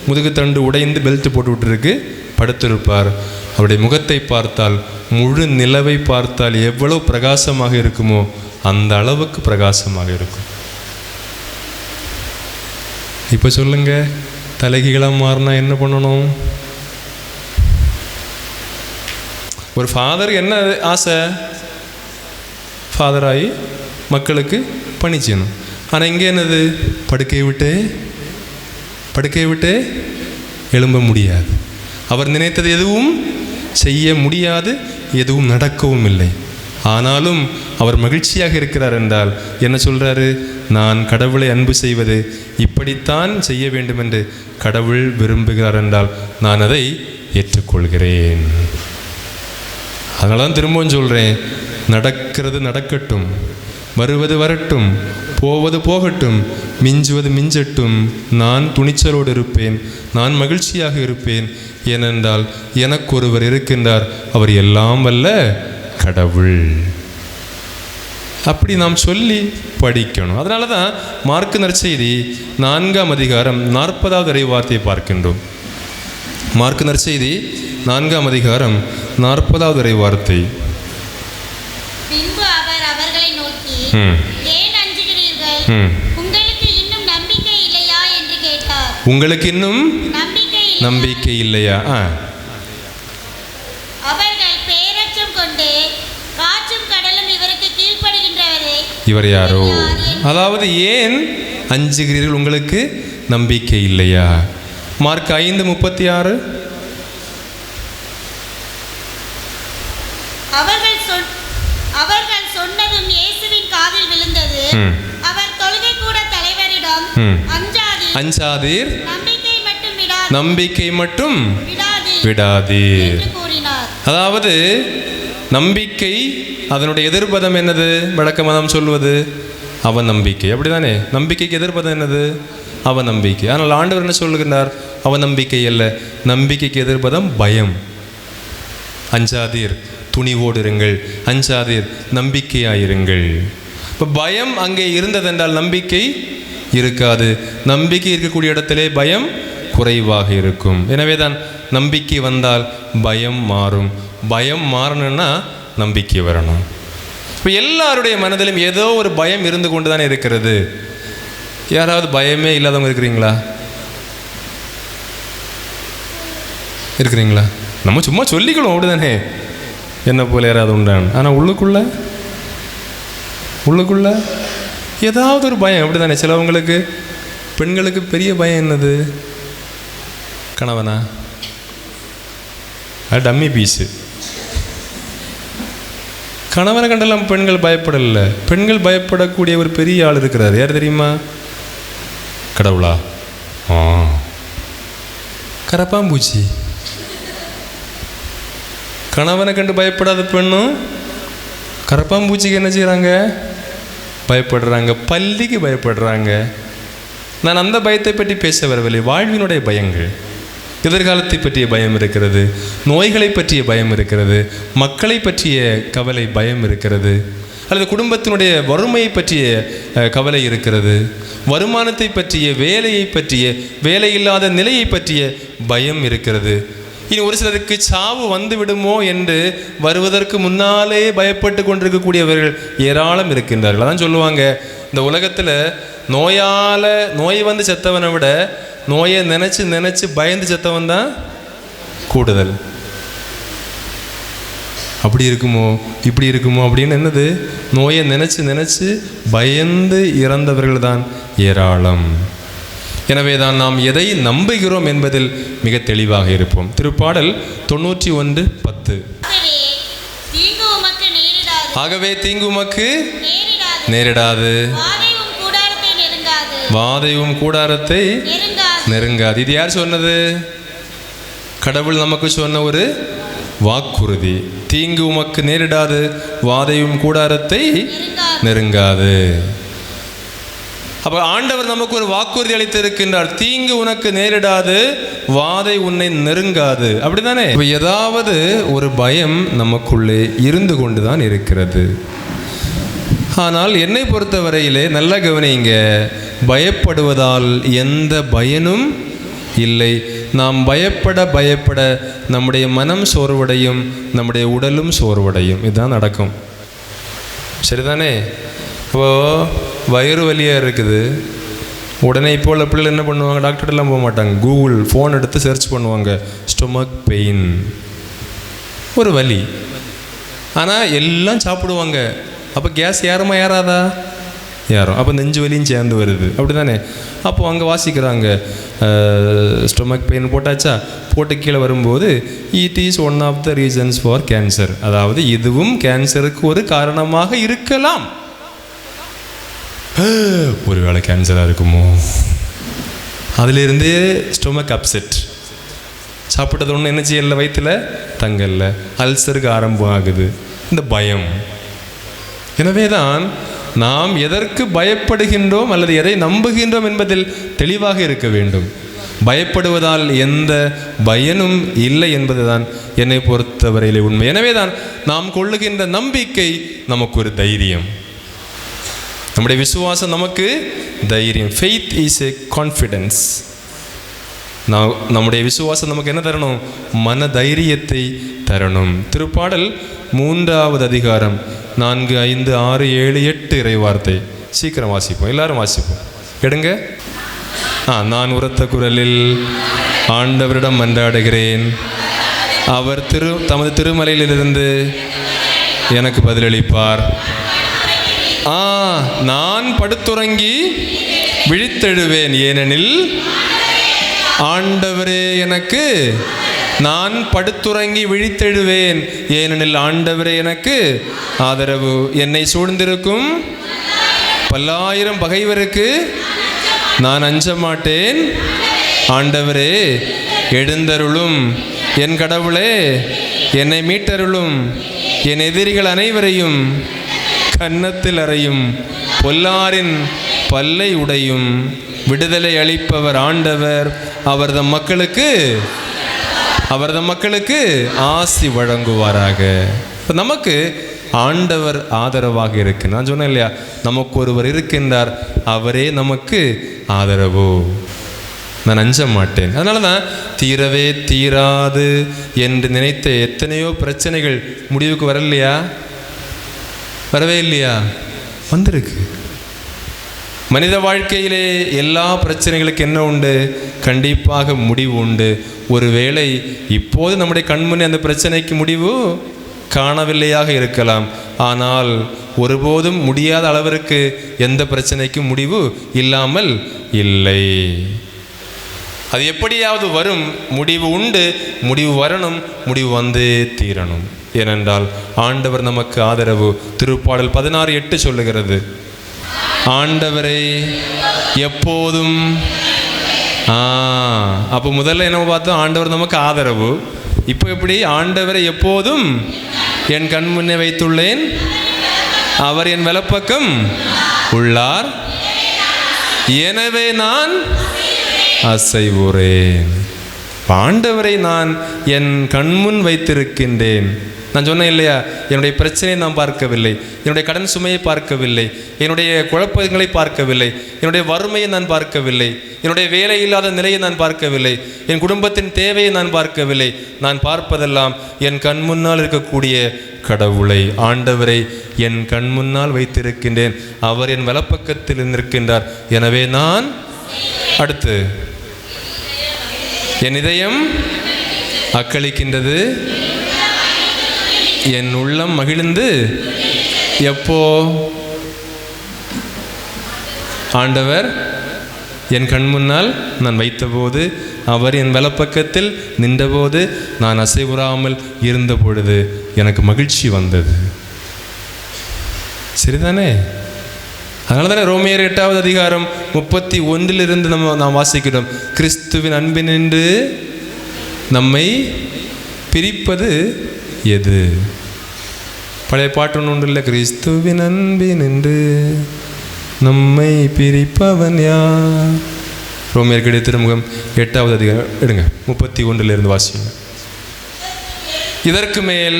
முதுகுத்தண்டு உடைந்து பெல்ட் போட்டு விட்டுருக்கு, படுத்திருப்பார். அவருடைய முகத்தை பார்த்தால், முழு நிலவை பார்த்தால் எவ்வளவு பிரகாசமாக இருக்குமோ அந்த அளவுக்கு பிரகாசமாக இருக்கும். இப்போ சொல்லுங்க, தலைகீழாக மாறினா என்ன பண்ணணும்? ஒரு ஃபாதர் என்ன ஆசை? ஃபாதராகி மக்களுக்கு பணி செய்யணும். ஆனால் இங்கே என்னது? படுக்கையை விட்டு எழும்ப முடியாது. அவர் நினைத்தது எதுவும் செய்ய முடியாது, எதுவும் நடக்கவும் இல்லை. ஆனாலும் அவர் மகிழ்ச்சியாக இருக்கிறார் என்றால் என்ன சொல்கிறாரு? நான் கடவுளை அன்பு செய்வது இப்படித்தான் செய்ய வேண்டும் என்று கடவுள் விரும்புகிறார் என்றால் நான் அதை ஏற்றுக்கொள்கிறேன். அதனால தான் திரும்பவும் சொல்கிறேன், நடக்கிறது நடக்கட்டும், வருவது வரட்டும், போவது போகட்டும், மிஞ்சுவது மிஞ்சட்டும், நான் துணிச்சலோடு இருப்பேன், நான் மகிழ்ச்சியாக இருப்பேன். ஏனென்றால் எனக்கு ஒருவர் இருக்கின்றார், அவர் எல்லாம் வல்ல கடவுள். அப்படி நாம் சொல்லி படிக்கணும். அதனால தான் மார்க்கு நற்செய்தி 4ஆம் அதிகாரம் 40வது இறைவார்த்தையை பார்க்கின்றோம். மார்க்கு நற்செய்தி 4ஆம் அதிகாரம் 40வது இறைவார்த்தை. பின்பு அவர் அவர்களை நோக்கி, ஏன் அஞ்சுகிறீர்கள்? உங்களுக்கு இன்னும் நம்பிக்கை இல்லையா என்று கேட்டார். உங்களுக்கு இன்னும் நம்பிக்கை இல்லையா? அவர்கள் பேரச்சம் கொண்டு காற்றும் கடலும் இவருக்கு கீழ்ப்படுகின்றவரே, இவர் யாரோ? அதாவது ஏன் அஞ்சுகிறீர்கள், உங்களுக்கு நம்பிக்கை இல்லையா? மார்க் 5:36. அவர்கள் சொன்னதும் இயேசுவின் காதில் விழுந்தது. அவர் தொழுகை கூட தலைவரிடம், அஞ்சாதீர், நம்பிக்கை மட்டும் விடாதீர் என்று கூறினார். அதாவது நம்பிக்கை, அதனுடைய எதிர்பதம் என்னது? வழக்க மதம் சொல்வது அவநம்பிக்கை, அப்படிதானே? நம்பிக்கைக்கு எதிர்பதம் என்னது? அவநம்பிக்கை. ஆனால் ஆண்டவர் என்ன சொல்லுகிறார்? அவநம்பிக்கை அல்ல, நம்பிக்கைக்கு எதிர்பதம் பயம். அஞ்சாதீர், துணிவோடு இருங்கள், அஞ்சாதீர், நம்பிக்கையாயிருங்கள். இப்போ பயம் அங்கே இருந்ததென்றால் நம்பிக்கை இருக்காது. நம்பிக்கை இருக்கக்கூடிய இடத்திலே பயம் குறைவாக இருக்கும். எனவே தான் நம்பிக்கை வந்தால் பயம் மாறும். பயம் மாறணும்னா நம்பிக்கை வரணும். இப்போ எல்லாருடைய மனதிலும் ஏதோ ஒரு பயம் இருந்து கொண்டு தானே இருக்கிறது. யாராவது பயமே இல்லாதவங்க இருக்கிறீங்களா? நம்ம சும்மா சொல்லிக்கணும் அப்படிதானே, என்ன போல யாராவது உண்டான். ஆனால் உள்ளுக்குள்ள ஏதாவது ஒரு பயம் அப்படிதானே. சிலவங்களுக்கு, பெண்களுக்கு பெரிய பயம் என்னது? கணவனா? Dummy piece. கணவனை கண்டெல்லாம் பெண்கள் பயப்படல. பெண்கள் பயப்படக்கூடிய ஒரு பெரிய ஆள் இருக்கிறார். யார் தெரியுமா? கடவுளா? கரப்பாம்பூச்சி. கணவனை கண்டு பயப்படாத பெண்ணும் கரப்பாம்பூச்சிக்கு என்ன செய்கிறாங்க? பயப்படுறாங்க. பள்ளிக்கு பயப்படுறாங்க. நான் அந்த பயத்தை பற்றி பேச வரவில்லை. வாழ்வினுடைய பயங்கள், எதிர்காலத்தை பற்றிய பயம் இருக்கிறது, நோய்களை பற்றிய பயம் இருக்கிறது, மக்களை பற்றிய கவலை பயம் இருக்கிறது, அல்லது குடும்பத்தினுடைய வறுமையை பற்றிய கவலை இருக்கிறது, வருமானத்தை பற்றிய, வேலையை பற்றிய, வேலை இல்லாத நிலையை பற்றிய பயம் இருக்கிறது. இனி ஒரு சிலருக்கு சாவு வந்து விடுமோ என்று வருவதற்கு முன்னாலே பயப்பட்டு கொண்டிருக்கக்கூடியவர்கள் ஏராளம் இருக்கின்றார்கள். அதான் சொல்லுவாங்க, இந்த உலகத்தில் நோய் வந்து செத்தவனை விட நோயை நினச்சி பயந்து செத்தவன் தான் கூடுதல். அப்படி இருக்குமோ இப்படி இருக்குமோ அப்படின்னு என்னது? நோயை நினச்சி பயந்து இறந்தவர்கள் தான் ஏராளம். எனவே தான் நாம் எதை நம்புகிறோம் என்பதில் மிக தெளிவாக இருப்போம். திருப்பாடல் 91:10. ஆகவே தீங்கு உமக்கு நேரிடாது, வாதையும் கூடாரத்தை நெருங்காது. இது யார் சொன்னது? கடவுள் நமக்கு சொன்ன ஒரு வாக்குறுதி. தீங்கு உமக்கு நேரிடாது, வாதையும் கூடாரத்தை நெருங்காது. அப்ப ஆண்டவர் நமக்கு ஒரு வாக்குறுதி அளித்திருக்கின்றார். தீங்கு உனக்கு நேரிடாது, வாதை உன்னை நெருங்காது. அப்படித்தானே? ஏதாவது ஒரு பயம் நமக்குள்ளே இருந்து கொண்டுதான் இருக்கிறது. ஆனால் என்னை பொறுத்தவரையிலே நல்ல கவனிங்க, பயப்படுவதால் எந்த பயனும் இல்லை. நாம் பயப்பட நம்முடைய மனம் சோர்வடையும், நம்முடைய உடலும் சோர்வடையும். இதுதான் நடக்கும். சரிதானே? இப்போது வயிறு வலியாக இருக்குது, உடனே இப்போ உள்ள பிள்ளைகள் என்ன பண்ணுவாங்க? டாக்டர்லாம் போக மாட்டாங்க, கூகுள் ஃபோன் எடுத்து சர்ச் பண்ணுவாங்க, ஸ்டொமக் பெயின், ஒரு வலி. ஆனால் எல்லாம் சாப்பிடுவாங்க. அப்போ கேஸ் ஏறாதா? ஏறும். அப்போ நெஞ்சு வலியும் சேர்ந்து வருது. அப்படி தானே? அப்போது அங்கே வாசிக்கிறாங்க, ஸ்டொமக் பெயின் போட்டாச்சா, போட்டு கீழே வரும்போது it is one of the reasons for cancer. அதாவது இதுவும் கேன்சருக்கு ஒரு காரணமாக இருக்கலாம். ஒருவேளை கேன்சராக இருக்குமோ? அதிலிருந்தே ஸ்டொமக் அப்செட். சாப்பிட்டது ஒன்று என்ன செய்யல, வயிற்றுல தங்கல்ல, அல்சருக்கு ஆரம்பம் ஆகுது. இந்த பயம். எனவே தான் நாம் எதற்கு பயப்படுகின்றோம் அல்லது எதை நம்புகின்றோம் என்பதில் தெளிவாக இருக்க வேண்டும். பயப்படுவதால் எந்த பயனும் இல்லை என்பதுதான் என்னை பொறுத்தவரையிலே உண்மை. எனவே தான் நாம் கொள்ளுகின்ற நம்பிக்கை நமக்கு ஒரு தைரியம். நம்முடைய விசுவாசம் நமக்கு தைரியம். Faith is a confidence. நம்முடைய விசுவாசம் நமக்கு என்ன தரணும்? மன தைரியத்தை தரணும். திருப்பாடல் 3வது அதிகாரம் 4, 5, 6, 7, 8 இறைவார்த்தை. சீக்கிரம் வாசிப்போம், எல்லாரும் வாசிப்போம். எடுங்க. நான் உரத்த குரலில் ஆண்டவரிடம் மன்றாடுகிறேன், அவர் தமது திருமலையிலிருந்து எனக்கு பதிலளிப்பார். நான் படுத்துறங்கி விழித்தெழுவேன், ஏனெனில் ஆண்டவரே எனக்கு, நான் படுத்துறங்கி விழித்தெழுவேன், ஏனெனில் ஆண்டவரே எனக்கு ஆதரவு. என்னை சூழ்ந்திருக்கும் பல்லாயிரம் பகைவருக்கு நான் அஞ்ச மாட்டேன். ஆண்டவரே எழுந்தருளும், என் கடவுளே என்னை மீட்டருளும். என் எதிரிகள் அனைவரையும் கன்னத்தில் அறையும், பொல்லாரின் பல்லை உடையும். விடுதலை அளிப்பவர் ஆண்டவர், அவரது மக்களுக்கு ஆசி வழங்குவாராக. இப்போ நமக்கு ஆண்டவர் ஆதரவாக இருக்கு. நான் சொன்னேன் இல்லையா, நமக்கு ஒருவர் இருக்கின்றார், அவரே நமக்கு ஆதரவு. நான் அஞ்ச மாட்டேன். அதனால தான் தீரவே தீராது என்று நினைத்த எத்தனையோ பிரச்சனைகள் முடிவுக்கு வரலையா? வரவே இல்லையா? வந்திருக்கு. மனித வாழ்க்கையிலே எல்லா பிரச்சனைகளுக்கு என்ன உண்டு? கண்டிப்பாக முடிவு உண்டு. ஒருவேளை இப்போது நம்முடைய கண்முன்னே அந்த பிரச்சனைக்கு முடிவு காணவில்லையாக இருக்கலாம். ஆனால் ஒருபோதும் முடியாத அளவிற்கு எந்த பிரச்சனைக்கும் முடிவு இல்லாமல் இல்லை. அது எப்படியாவது வரும். முடிவு உண்டு, முடிவு வரணும், முடிவு வந்தே தீரணும். ஏனென்றால் ஆண்டவர் நமக்கு ஆதரவு. திருப்பாடல் 16:8 சொல்லுகிறது, ஆண்டவரை எப்போதும். அப்போ முதல்ல என்ன பார்த்தோம்? ஆண்டவர் நமக்கு ஆதரவு. இப்போ எப்படி? ஆண்டவரை எப்போதும் என் கண் முன்னே வைத்துள்ளேன், அவர் என் வலப்பக்கம் உள்ளார், எனவே நான் அசைவுறேன். ஆண்டவரை நான் என் கண்முன் வைத்திருக்கின்றேன். நான் சொன்னேன் இல்லையா, என்னுடைய பிரச்சனையை நான் பார்க்கவில்லை, என்னுடைய கடன் சுமையை பார்க்கவில்லை, என்னுடைய குழப்பங்களை பார்க்கவில்லை, என்னுடைய வறுமையை நான் பார்க்கவில்லை, என்னுடைய வேலை இல்லாத நிலையை நான் பார்க்கவில்லை, என் குடும்பத்தின் தேவையை நான் பார்க்கவில்லை. நான் பார்ப்பதெல்லாம் என் கண் முன்னால் இருக்கக்கூடிய கடவுளை, ஆண்டவரை என் கண் முன்னால் வைத்திருக்கின்றேன். அவர் என் வலப்பக்கத்தில் நிற்கின்றார், எனவே நான். அடுத்து, என் இதயம் அக்களிக்கின்றது, என் உள்ளம் மகிழ்ந்து. எப்போ? ஆண்டவர் என் கண் முன்னால் நான் வைத்தபோது, அவர் என் வலப்பக்கத்தில் நின்றபோது, நான் அசைவுறாமல் இருந்த பொழுது எனக்கு மகிழ்ச்சி வந்தது. சரிதானே? அதனால தானே ரோமையர் 8வது அதிகாரம் 31 நாம் வாசிக்கிறோம், கிறிஸ்துவின் அன்பினின்று நம்மை பிரிப்பது எது? பழைய பாட்டு ஒன்று இல்லை, கிறிஸ்துவின் அன்பினின்று நம்மை பிரிப்பவன் யார்? ரோமியர்க்கு திருமுகம் 8வது அதிகாரம் எடுங்க, 31 வாசிங்க. இதற்கு மேல்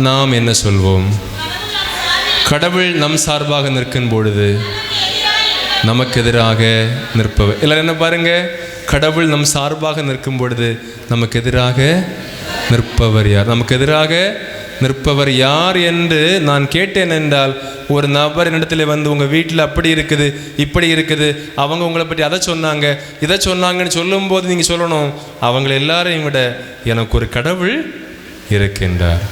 நாம் என்ன சொல்வோம்? கடவுள் நம் சார்பாக நிற்கும் பொழுது நமக்கு எதிராக நிற்பவர் எல்லாரும் என்ன பாருங்க, கடவுள் நம் சார்பாக நிற்கும் பொழுது நமக்கு எதிராக நிற்பவர் யார்? நமக்கு எதிராக நிற்பவர் யார் என்று நான் கேட்டேன் என்றால், ஒரு நபர் இடத்துல வந்து உங்கள் வீட்டில் அப்படி இருக்குது இப்படி இருக்குது, அவங்க உங்களை பற்றி அதை சொன்னாங்க இதை சொன்னாங்கன்னு சொல்லும்போது நீங்கள் சொல்லணும், அவங்களை எல்லாரையும் விட எனக்கு ஒரு கடவுள் இருக்கின்றார்.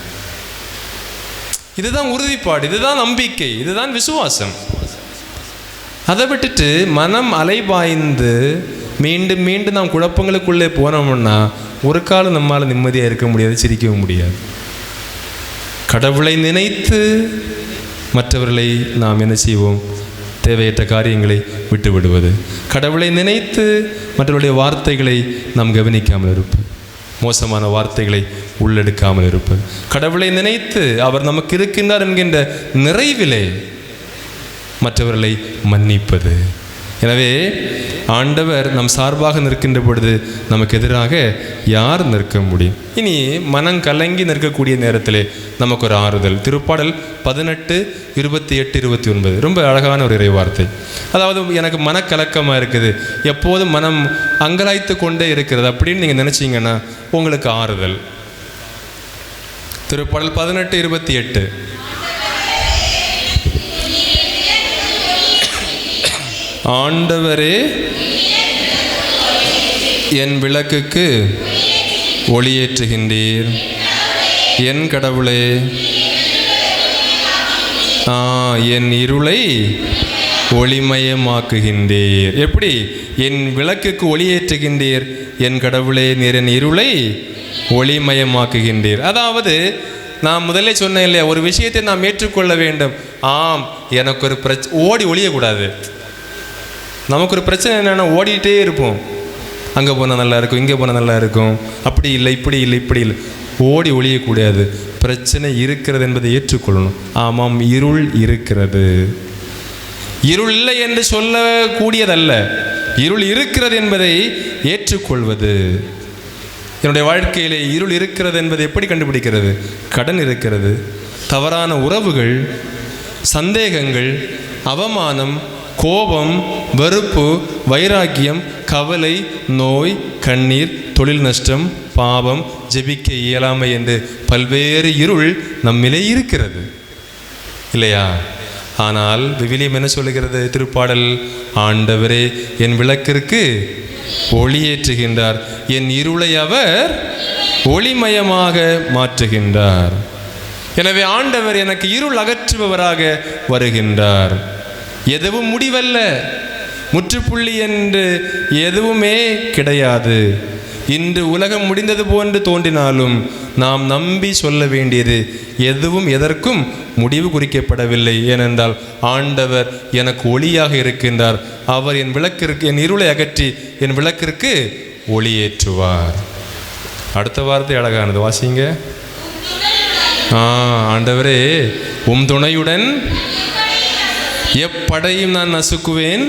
இதுதான் உறுதிப்பாடு, இதுதான் நம்பிக்கை, இதுதான் விசுவாசம். அதை விட்டுட்டு மனம் அலைபாய்ந்து மீண்டும் மீண்டும் நாம் குழப்பங்களுக்குள்ளே போனோம்னா ஒரு காலம் நம்மால் நிம்மதியாக இருக்க முடியாது, சிரிக்கவும் முடியாது. கடவுளை நினைத்து மற்றவர்களை நாம் என்ன செய்வோம்? தேவையற்ற காரியங்களை விட்டு விடுவது. கடவுளை நினைத்து மற்றவருடைய வார்த்தைகளை நாம் கவனிக்காமல் இருப்பது, மோசமான வார்த்தைகளை உள்ளெடுக்காமல் இருப்பது. கடவுளை நினைத்து அவர் நமக்கு இருக்கின்றார் என்கின்ற நிறைவிலே மற்றவர்களை மன்னிப்பது. எனவே ஆண்டவர் நம் சார்பாக நிற்கின்ற பொழுது நமக்கு எதிராக யார் நிற்க முடியும்? இனி மனம் கலங்கி நிற்கக்கூடிய நேரத்திலே நமக்கு ஒரு ஆறுதல். திருப்பாடல் 18, 28, 29 ரொம்ப அழகான ஒரு இறை வார்த்தை. அதாவது எனக்கு மனக்கலக்கமாக இருக்குது, எப்போதும் மனம் அங்கலாய்த்து கொண்டே இருக்கிறது அப்படின்னு நீங்கள் நினச்சிங்கன்னா உங்களுக்கு ஆறுதல். திருப்பாடல் 18, 28. ஆண்டவரே என் விளக்குக்கு ஒளியேற்றுகின்றீர், என் கடவுளே என் இருளை ஒளிமயமாக்குகின்றீர். எப்படி? என் விளக்குக்கு ஒளியேற்றுகின்றீர், என் கடவுளே நீர் என் இருளை ஒளிமயமாக்குகின்றீர். அதாவது நான் முதல்ல சொன்னேன் இல்லையா, ஒரு விஷயத்தை நாம் ஏற்றுக்கொள்ள வேண்டும். ஆம், எனக்கு ஒரு ஓடி ஒளியக்கூடாது. நமக்கு ஒரு பிரச்சனை என்னென்னா ஓடிட்டே இருப்போம், அங்கே போனால் நல்லா இருக்கும், இங்கே போனால் நல்லா இருக்கும், அப்படி இல்லை இப்படி இல்லை இப்படி இல்லை, ஓடி ஒளியக்கூடாது. பிரச்சனை இருக்கிறது என்பதை ஏற்றுக்கொள்ளணும். ஆமாம், இருள் இருக்கிறது. இருள் இல்லை என்று சொல்லக்கூடியதல்ல, இருள் இருக்கிறது என்பதை ஏற்றுக்கொள்வது. என்னுடைய வாழ்க்கையிலே இருள் இருக்கிறது என்பதை எப்படி கண்டுபிடிக்கிறது? கடன் இருக்கிறது, தவறான உறவுகள், சந்தேகங்கள், அவமானம், கோபம், வெறுப்பு, வைராக்கியம், கவலை, நோய், கண்ணீர், தொழில் நஷ்டம், பாவம், ஜெபிக்க இயலாமை என்று பல்வேறு இருள் நம்மிலே இருக்கிறது இல்லையா? ஆனால் விவிலியம் என்ன சொல்லுகிறது? திருப்பாடல், ஆண்டவரே என் விளக்கிற்கு ஒளியேற்றுகின்றார், என் இருளை அவர் ஒளிமயமாக மாற்றுகின்றார். எனவே ஆண்டவர் எனக்கு இருள் அகற்றுபவராக வருகின்றார். எதுவும் முடிவல்ல, முற்றுப்புள்ளி என்று எதுவுமே கிடையாது. இன்று உலகம் முடிந்தது போன்று தோன்றினாலும் நாம் நம்பி சொல்ல வேண்டியது எதுவும் எதற்கும் முடிவு குறிக்கப்படவில்லை. ஏனென்றால் ஆண்டவர் எனக்கு ஒளியாக இருக்கின்றார். அவர் என் விளக்கிற்கு, என் இருளை அகற்றி என் விளக்கிற்கு ஒளியேற்றுவார். அடுத்த வார்த்தை அழகானது, வாசிங்க. ஆண்டவரே உம் துணையுடன் எப்படையும் நான் நசுக்குவேன்,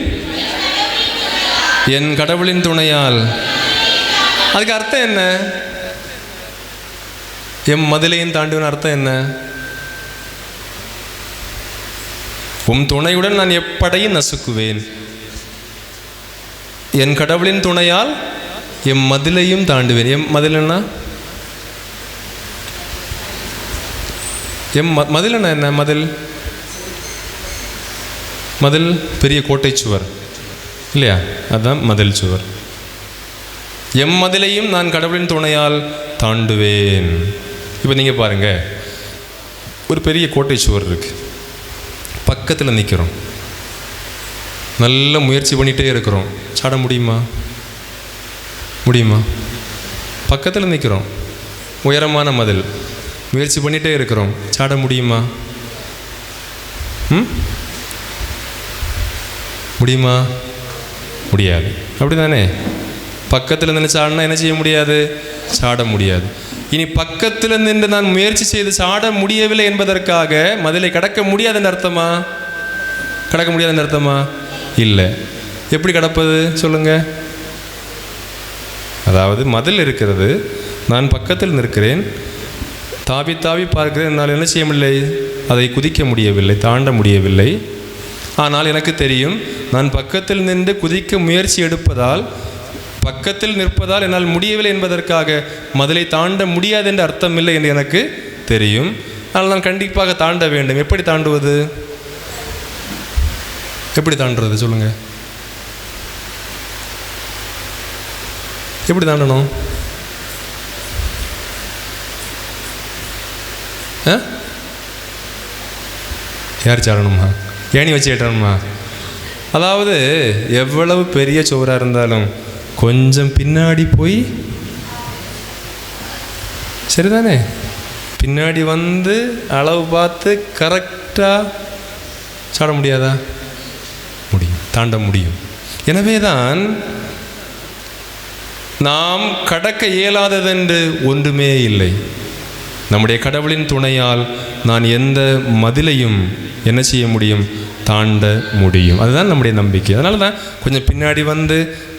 என் கடவுளின் துணையால். அதுக்கு அர்த்தம் என்ன? எம் மதிலையும் தாண்டுவன் அர்த்தம் என்ன? உம் துணையுடன் நான் எப்படையும் நசுக்குவேன், என் கடவுளின் துணையால் எம் மதிலையும் தாண்டுவேன். எம் மதில்னா மதில்னா என்ன? மதில் மதில் பெரிய கோட்டை சுவர் இல்லையா? அதுதான் மதில் சுவர். எம் மதிலையும் நான் கடவுளின் துணையால் தாண்டுவேன். இப்போ நீங்கள் பாருங்கள், ஒரு பெரிய கோட்டை சுவர் இருக்கு, பக்கத்தில் நிற்கிறோம், நல்ல முயற்சி பண்ணிகிட்டே இருக்கிறோம், சாட முடியுமா? முடியுமா? பக்கத்தில் நிற்கிறோம், உயரமான மதில், முயற்சி பண்ணிகிட்டே இருக்கிறோம், சாட முடியுமா? முடியுமா? முடியாது. அப்படி தானே? பக்கத்தில் நின்று சாடினா என்ன செய்ய முடியாது? சாட முடியாது. இனி பக்கத்தில் நின்று நான் முயற்சி செய்து சாட முடியவில்லை என்பதற்காக மதிலை கடக்க முடியாதுன்னு அர்த்தமா? கடக்க முடியாதுன்னு அர்த்தமா? இல்லை. எப்படி கடப்பது சொல்லுங்க? அதாவது மதில் இருக்கிறது, நான் பக்கத்தில் நிற்கிறேன், தாவி தாவி பார்க்கிறேன், என்னால் என்ன செய்ய முடியலை, அதை குதிக்க முடியவில்லை, தாண்ட முடியவில்லை. ஆனால் எனக்கு தெரியும், நான் பக்கத்தில் நின்று குதிக்க முயற்சி எடுப்பதால், பக்கத்தில் நிற்பதால் என்னால் முடியவில்லை என்பதற்காக மதிலை தாண்ட முடியாது என்ற அர்த்தம் இல்லை என்று எனக்கு தெரியும். ஆனால் நான் கண்டிப்பாக தாண்ட வேண்டும். எப்படி தாண்டுவது? எப்படி தாண்டுறது சொல்லுங்க? எப்படி தாண்டணும்? யார் சாடணுமா? ஏணி வச்சு ஏற்றணுமா? அதாவது எவ்வளவு பெரிய சுவராக இருந்தாலும் கொஞ்சம் பின்னாடி போய், சரிதானே, பின்னாடி வந்து அளவு பார்த்து கரெக்டாக சாட முடியாதா? முடியும், தாண்ட முடியும். எனவே தான் நாம் கடக்க இயலாததென்று ஒன்றுமே இல்லை. நம்முடைய கடவுளின் துணையால் நான் எந்த மதிலையும் என்ன செய்ய முடியும்? தாண்ட முடியும். அதுதான் நம்முடைய நம்பிக்கை. அதனால தான் கொஞ்சம் பின்னாடி வந்து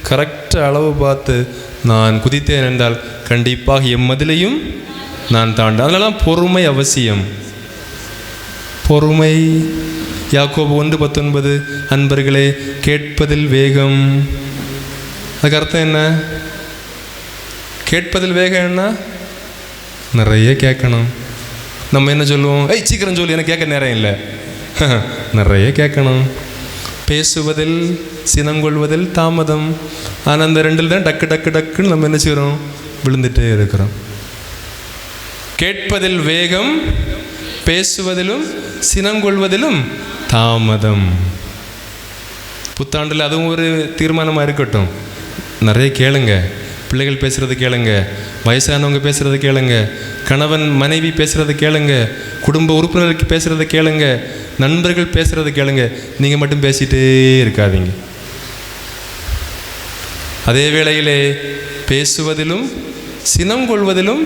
கரெக்டாக அளவு பார்த்து நான் குதித்தேன் என்றால் கண்டிப்பாக எம்மதிலையும் நான் தாண்ட. அதனால தான் பொறுமை அவசியம். பொறுமை. யாக்கோபு 1:19, அன்பர்களே கேட்பதில் வேகம். அதுக்கு அர்த்தம் என்ன? கேட்பதில் வேகம் என்ன? நிறைய கேட்கணும். நம்ம என்ன சொல்லுவோம்? சீக்கிரம் சொல்லி, எனக்கு கேட்க நேரம் இல்லை. நிறைய கேட்கணும். பேசுவதில் சினங்கொள்வதில் தாமதம். ஆனால் அந்த ரெண்டில் தான் டக்கு டக்கு டக்குன்னு நம்ம என்ன செய்கிறோம்? விழுந்துட்டே இருக்கிறோம். கேட்பதில் வேகம், பேசுவதிலும் சினங்கொள்வதிலும் தாமதம். புத்தாண்டில் அதுவும் ஒரு தீர்மானமாக இருக்கட்டும். நிறைய கேளுங்க. பிள்ளைகள் பேசுகிறது கேளுங்க, வயசானவங்க பேசுகிறது கேளுங்க, கணவன் மனைவி பேசுகிறது கேளுங்க, குடும்ப உறுப்பினருக்கு பேசுகிறது கேளுங்க, நண்பர்கள் பேசுகிறது கேளுங்க. நீங்கள் மட்டும் பேசிகிட்டே இருக்காதீங்க. அதே வேளையிலே பேசுவதிலும் சினம் கொள்வதிலும்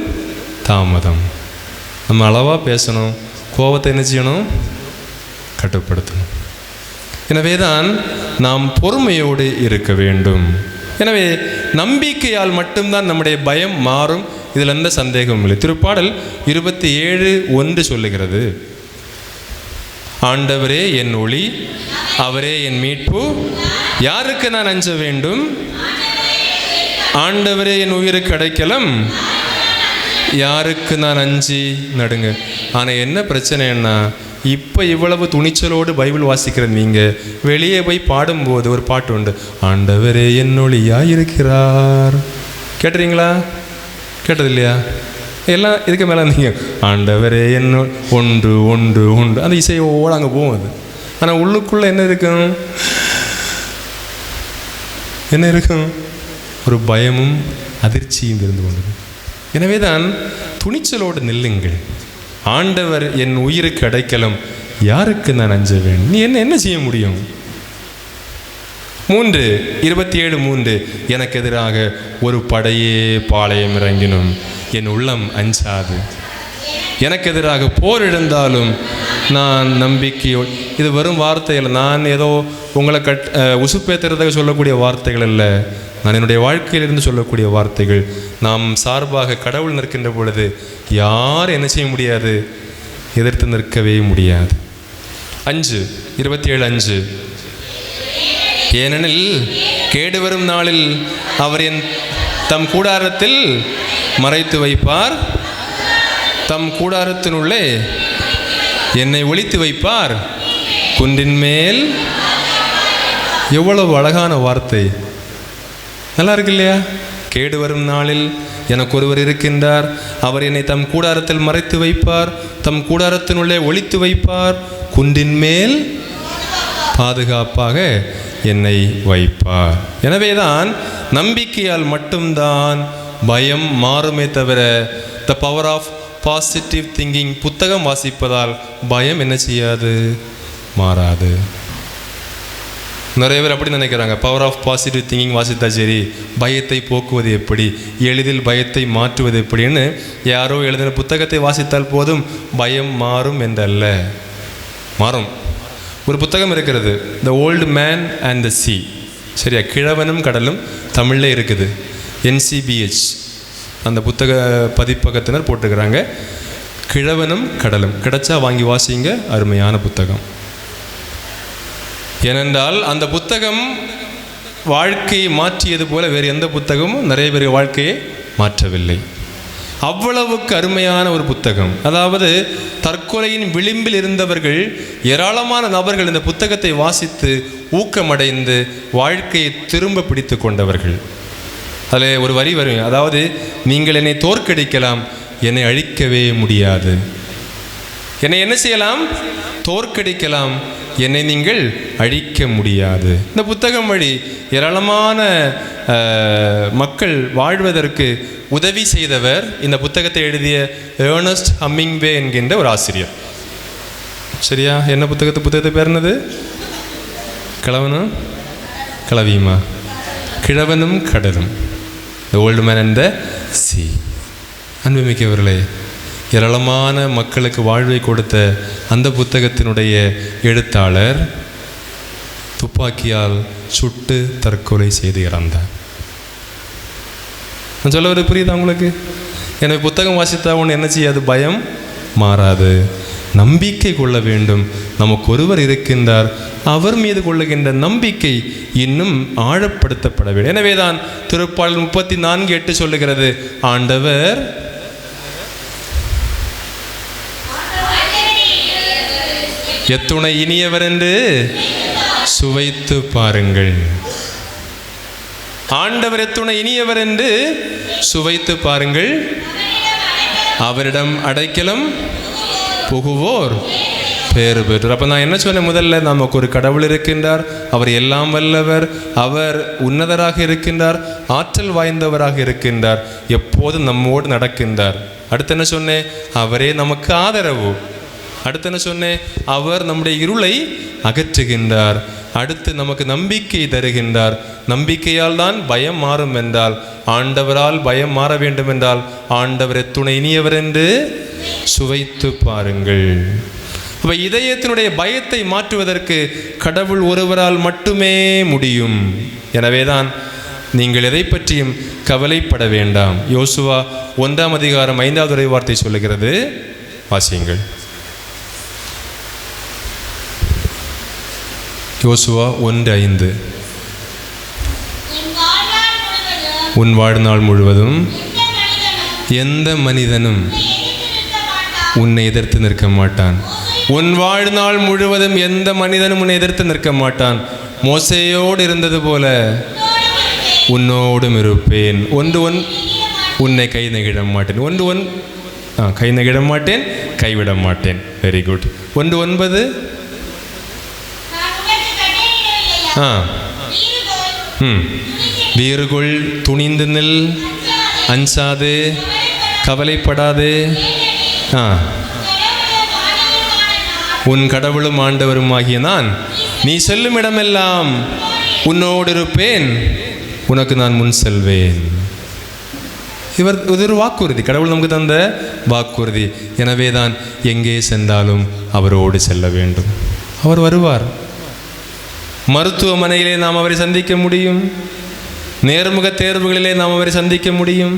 தாமதம். நம்ம அளவாக பேசணும். கோபத்தை என்ன செய்யணும்? கட்டுப்படுத்தணும். எனவே தான் நாம் பொறுமையோடு இருக்க வேண்டும். எனவே நம்பிக்கையால் மட்டும்தான் நம்முடைய பயம் மாறும். இதில் எந்த சந்தேகமும் இல்லை. திருப்பாடல் 27:1 சொல்லுகிறது, ஆண்டவரே என் ஒளி, அவரே என் மீட்பு, யாருக்கு நான் அஞ்ச வேண்டும்? ஆண்டவரே என் உயிருக்கு அடைக்கலம், யாருக்கு நான் அஞ்சி நடுங்க. ஆனால் என்ன பிரச்சனைன்னா, இப்போ இவ்வளவு துணிச்சலோடு பைபிள் வாசிக்கிற நீங்கள் வெளியே போய் பாடும்போது ஒரு பாட்டு உண்டு, ஆண்டவரே என் ஒளியாக இருக்கிறார். கேட்டுறீங்களா? கேட்டது இல்லையா? எல்லாம் இதுக்கு மேலே நீங்கள் ஆண்டவரே என்ன ஒன்று ஒன்று ஒன்று அந்த இசையோடு அங்கே போகும் அது. ஆனால் உள்ளுக்குள்ளே என்ன இருக்கும்? என்ன இருக்கும்? ஒரு பயமும் அதிர்ச்சியும் இருந்து கொண்டது. எனவே தான் துணிச்சலோடு நில்லுங்கள். ஆண்டவர் என் உயிருக்கு அடைக்கலம், யாருக்கு நான் அஞ்ச வேண்டும்? நீ என்ன செய்ய முடியும்? 27:3 எனக்கு எதிராக ஒரு படையே பாளையம் இறங்கினும் என் உள்ளம் அஞ்சாது. எனக்கு எதிராக போர் எழுந்தாலும் நான் நம்பிக்கையோடு. இது வெறும் வார்த்தைகள். நான் ஏதோ உங்களை உசுப்பேத்துறதாக சொல்லக்கூடிய வார்த்தைகள் அல்ல. நான் என்னுடைய வாழ்க்கையிலிருந்து சொல்லக்கூடிய வார்த்தைகள். நாம் சார்பாக கடவுள் நிற்கின்ற பொழுது யார் என்ன செய்ய முடியாது? எதிர்த்து நிற்கவே முடியாது. 27:5 ஏனெனில் கேடு வரும் நாளில் அவர் என் தம் கூடாரத்தில் மறைத்து வைப்பார், தம் கூடாரத்தினுள்ளே என்னை ஒளித்து வைப்பார், குன்றின் மேல். எவ்வளவு அழகான வார்த்தை! நல்லா இருக்கு இல்லையா? கேடு வரும் நாளில் எனக்கு ஒருவர் இருக்கின்றார், அவர் என்னை தம் கூடாரத்தில் மறைத்து வைப்பார், தம் கூடாரத்தினுள்ளே ஒளித்து வைப்பார், குன்றின் மேல் பாதுகாப்பாக என்னை வைப்பார். எனவேதான் நம்பிக்கையால் மட்டும்தான் பயம் மாறுமே தவிர, the power of positive thinking, புத்தகம் வாசிப்பதால் பயம் என்ன செய்யாது? மாறாது. நிறைய பேர் அப்படி நினைக்கிறாங்க, பவர் ஆஃப் பாசிட்டிவ் திங்கிங் வாசித்தா சரி, பயத்தை போக்குவது எப்படி, எளிதில் பயத்தை மாற்றுவது எப்படின்னு யாரோ எழுதின புத்தகத்தை வாசித்தால் போதும் பயம் மாறும் என்றல்ல. மாறும். ஒரு புத்தகம் இருக்கிறது, the old man and the sea, சரியா, கிழவனும் கடலும், தமிழில் இருக்குது, NCBH அந்த புத்தக பதிப்பகத்தினர் போட்டுக்கிறாங்க. கிழவனும் கடலும் கிடைச்சா வாங்கி வாசிங்க, அருமையான புத்தகம். ஏனென்றால் அந்த புத்தகம் வாழ்க்கையை மாற்றியது போல வேறு எந்த புத்தகமும் நிறைய பேர் வாழ்க்கையை மாற்றவில்லை. அவ்வளவுக்கு அருமையான ஒரு புத்தகம். அதாவது தற்கொலையின் விளிம்பில் இருந்தவர்கள், ஏராளமான நபர்கள் இந்த புத்தகத்தை வாசித்து ஊக்கமடைந்து வாழ்க்கையை திரும்ப பிடித்து கொண்டவர்கள். அதில் ஒரு வரி வரும், அதாவது நீங்கள் என்னை தோற்கடிக்கலாம், என்னை அழிக்கவே முடியாது. என்னை என்ன செய்யலாம்? தோற்கடிக்கலாம், என்னை நீங்கள் அழிக்க முடியாது. இந்த புத்தகம் வழி ஏராளமான மக்கள் வாழ்வதற்கு உதவி செய்தவர் இந்த புத்தகத்தை எழுதிய ஏர்னஸ்ட் ஹம்மிங்வே என்கின்ற ஒரு ஆசிரியர். சரியா? என்ன புத்தகத்தை பேர் என்னது? கிழவனும் கிளவியுமா? கிழவனும் கடலும், the old man and the sea. அன்புமிக்கவர்களே, ஏராளமான மக்களுக்கு வாழ்வை கொடுத்த அந்த புத்தகத்தினுடைய எழுத்தாளர் துப்பாக்கியால் சுட்டு தற்கொலை செய்து இறந்தார். நான் சொல்ல ஒரு புரியுதா உங்களுக்கு? எனவே புத்தகம் வாசித்தா ஒன்று என்ன செய்யாது? பயம் மாறாது. நம்பிக்கை கொள்ள வேண்டும். நமக்கு ஒருவர் இருக்கின்றார், அவர் மீது கொள்ளுகின்ற நம்பிக்கை இன்னும் ஆழப்படுத்தப்பட வேண்டும். எனவேதான் திருப்பாடல் 34:8 சொல்லுகிறது, ஆண்டவர் எத்துணை இனியவர் என்று சுவைத்து பாருங்கள். ஆண்டவர் எத்துணை இனியவர் என்று சுவைத்து பாருங்கள். அவரிடம் அடைக்கலம் புகுவோர் பேறு பெற்று. அப்போ நான் என்ன சொன்னேன் முதல்ல? நமக்கு ஒரு கடவுள் இருக்கின்றார், அவர் எல்லாம் வல்லவர், அவர் உன்னதராக இருக்கின்றார், ஆற்றல் வாய்ந்தவராக இருக்கின்றார், எப்போதும் நம்மோடு நடக்கின்றார். அடுத்து என்ன சொன்னேன்? அவரே நமக்கு ஆதரவு. அடுத்து என்ன சொன்னேன்? அவர் நம்முடைய இருளை அகற்றுகின்றார். அடுத்து நமக்கு நம்பிக்கை தருகின்றார். நம்பிக்கையால் தான் பயம் மாறும் என்றால், ஆண்டவரால் பயம் மாற வேண்டும் என்றால், ஆண்டவர் எத்துணை இனியவர் என்று சுவைத்து பாருங்கள். அப்போ இதயத்தினுடைய பயத்தை மாற்றுவதற்கு கடவுள் ஒருவரால் மட்டுமே முடியும். எனவேதான் நீங்கள் எதை பற்றியும் கவலைப்பட வேண்டாம். யோசுவா 1:5 வார்த்தை சொல்லுகிறது, வாசியுங்கள். யோசுவா 1:5. உன் வாழ்நாள் முழுவதும் எந்த மனிதனும் உன்னை எதிர்த்து நிற்க மாட்டான். உன் வாழ்நாள் முழுவதும் எந்த மனிதனும் உன்னை எதிர்த்து நிற்க மாட்டான். மோசேயோடு இருந்தது போல உன்னோடும் இருப்பேன். உன்னை கை நெகிழ மாட்டேன். கை நெகிழ மாட்டேன், கைவிட மாட்டேன். Very good. 1:9. வீறுகொள், துணிந்து நில், அஞ்சாது, கவலைப்படாது. உன் கடவுளும் ஆண்டவரும் ஆகிய நான் நீ செல்லும் இடமெல்லாம் உன்னோடு இருப்பேன், உனக்கு நான் முன் செல்வேன். இது ஒரு வாக்குறுதி, கடவுள் நமக்கு தந்த வாக்குறுதி. எனவே தான் எங்கே சென்றாலும் அவரோடு செல்ல வேண்டும். அவர் வருவார். மருத்துவமனையிலே நாம் அவரை சந்திக்க முடியும், நேர்முக தேர்வுகளிலே நாம் அவரை சந்திக்க முடியும்,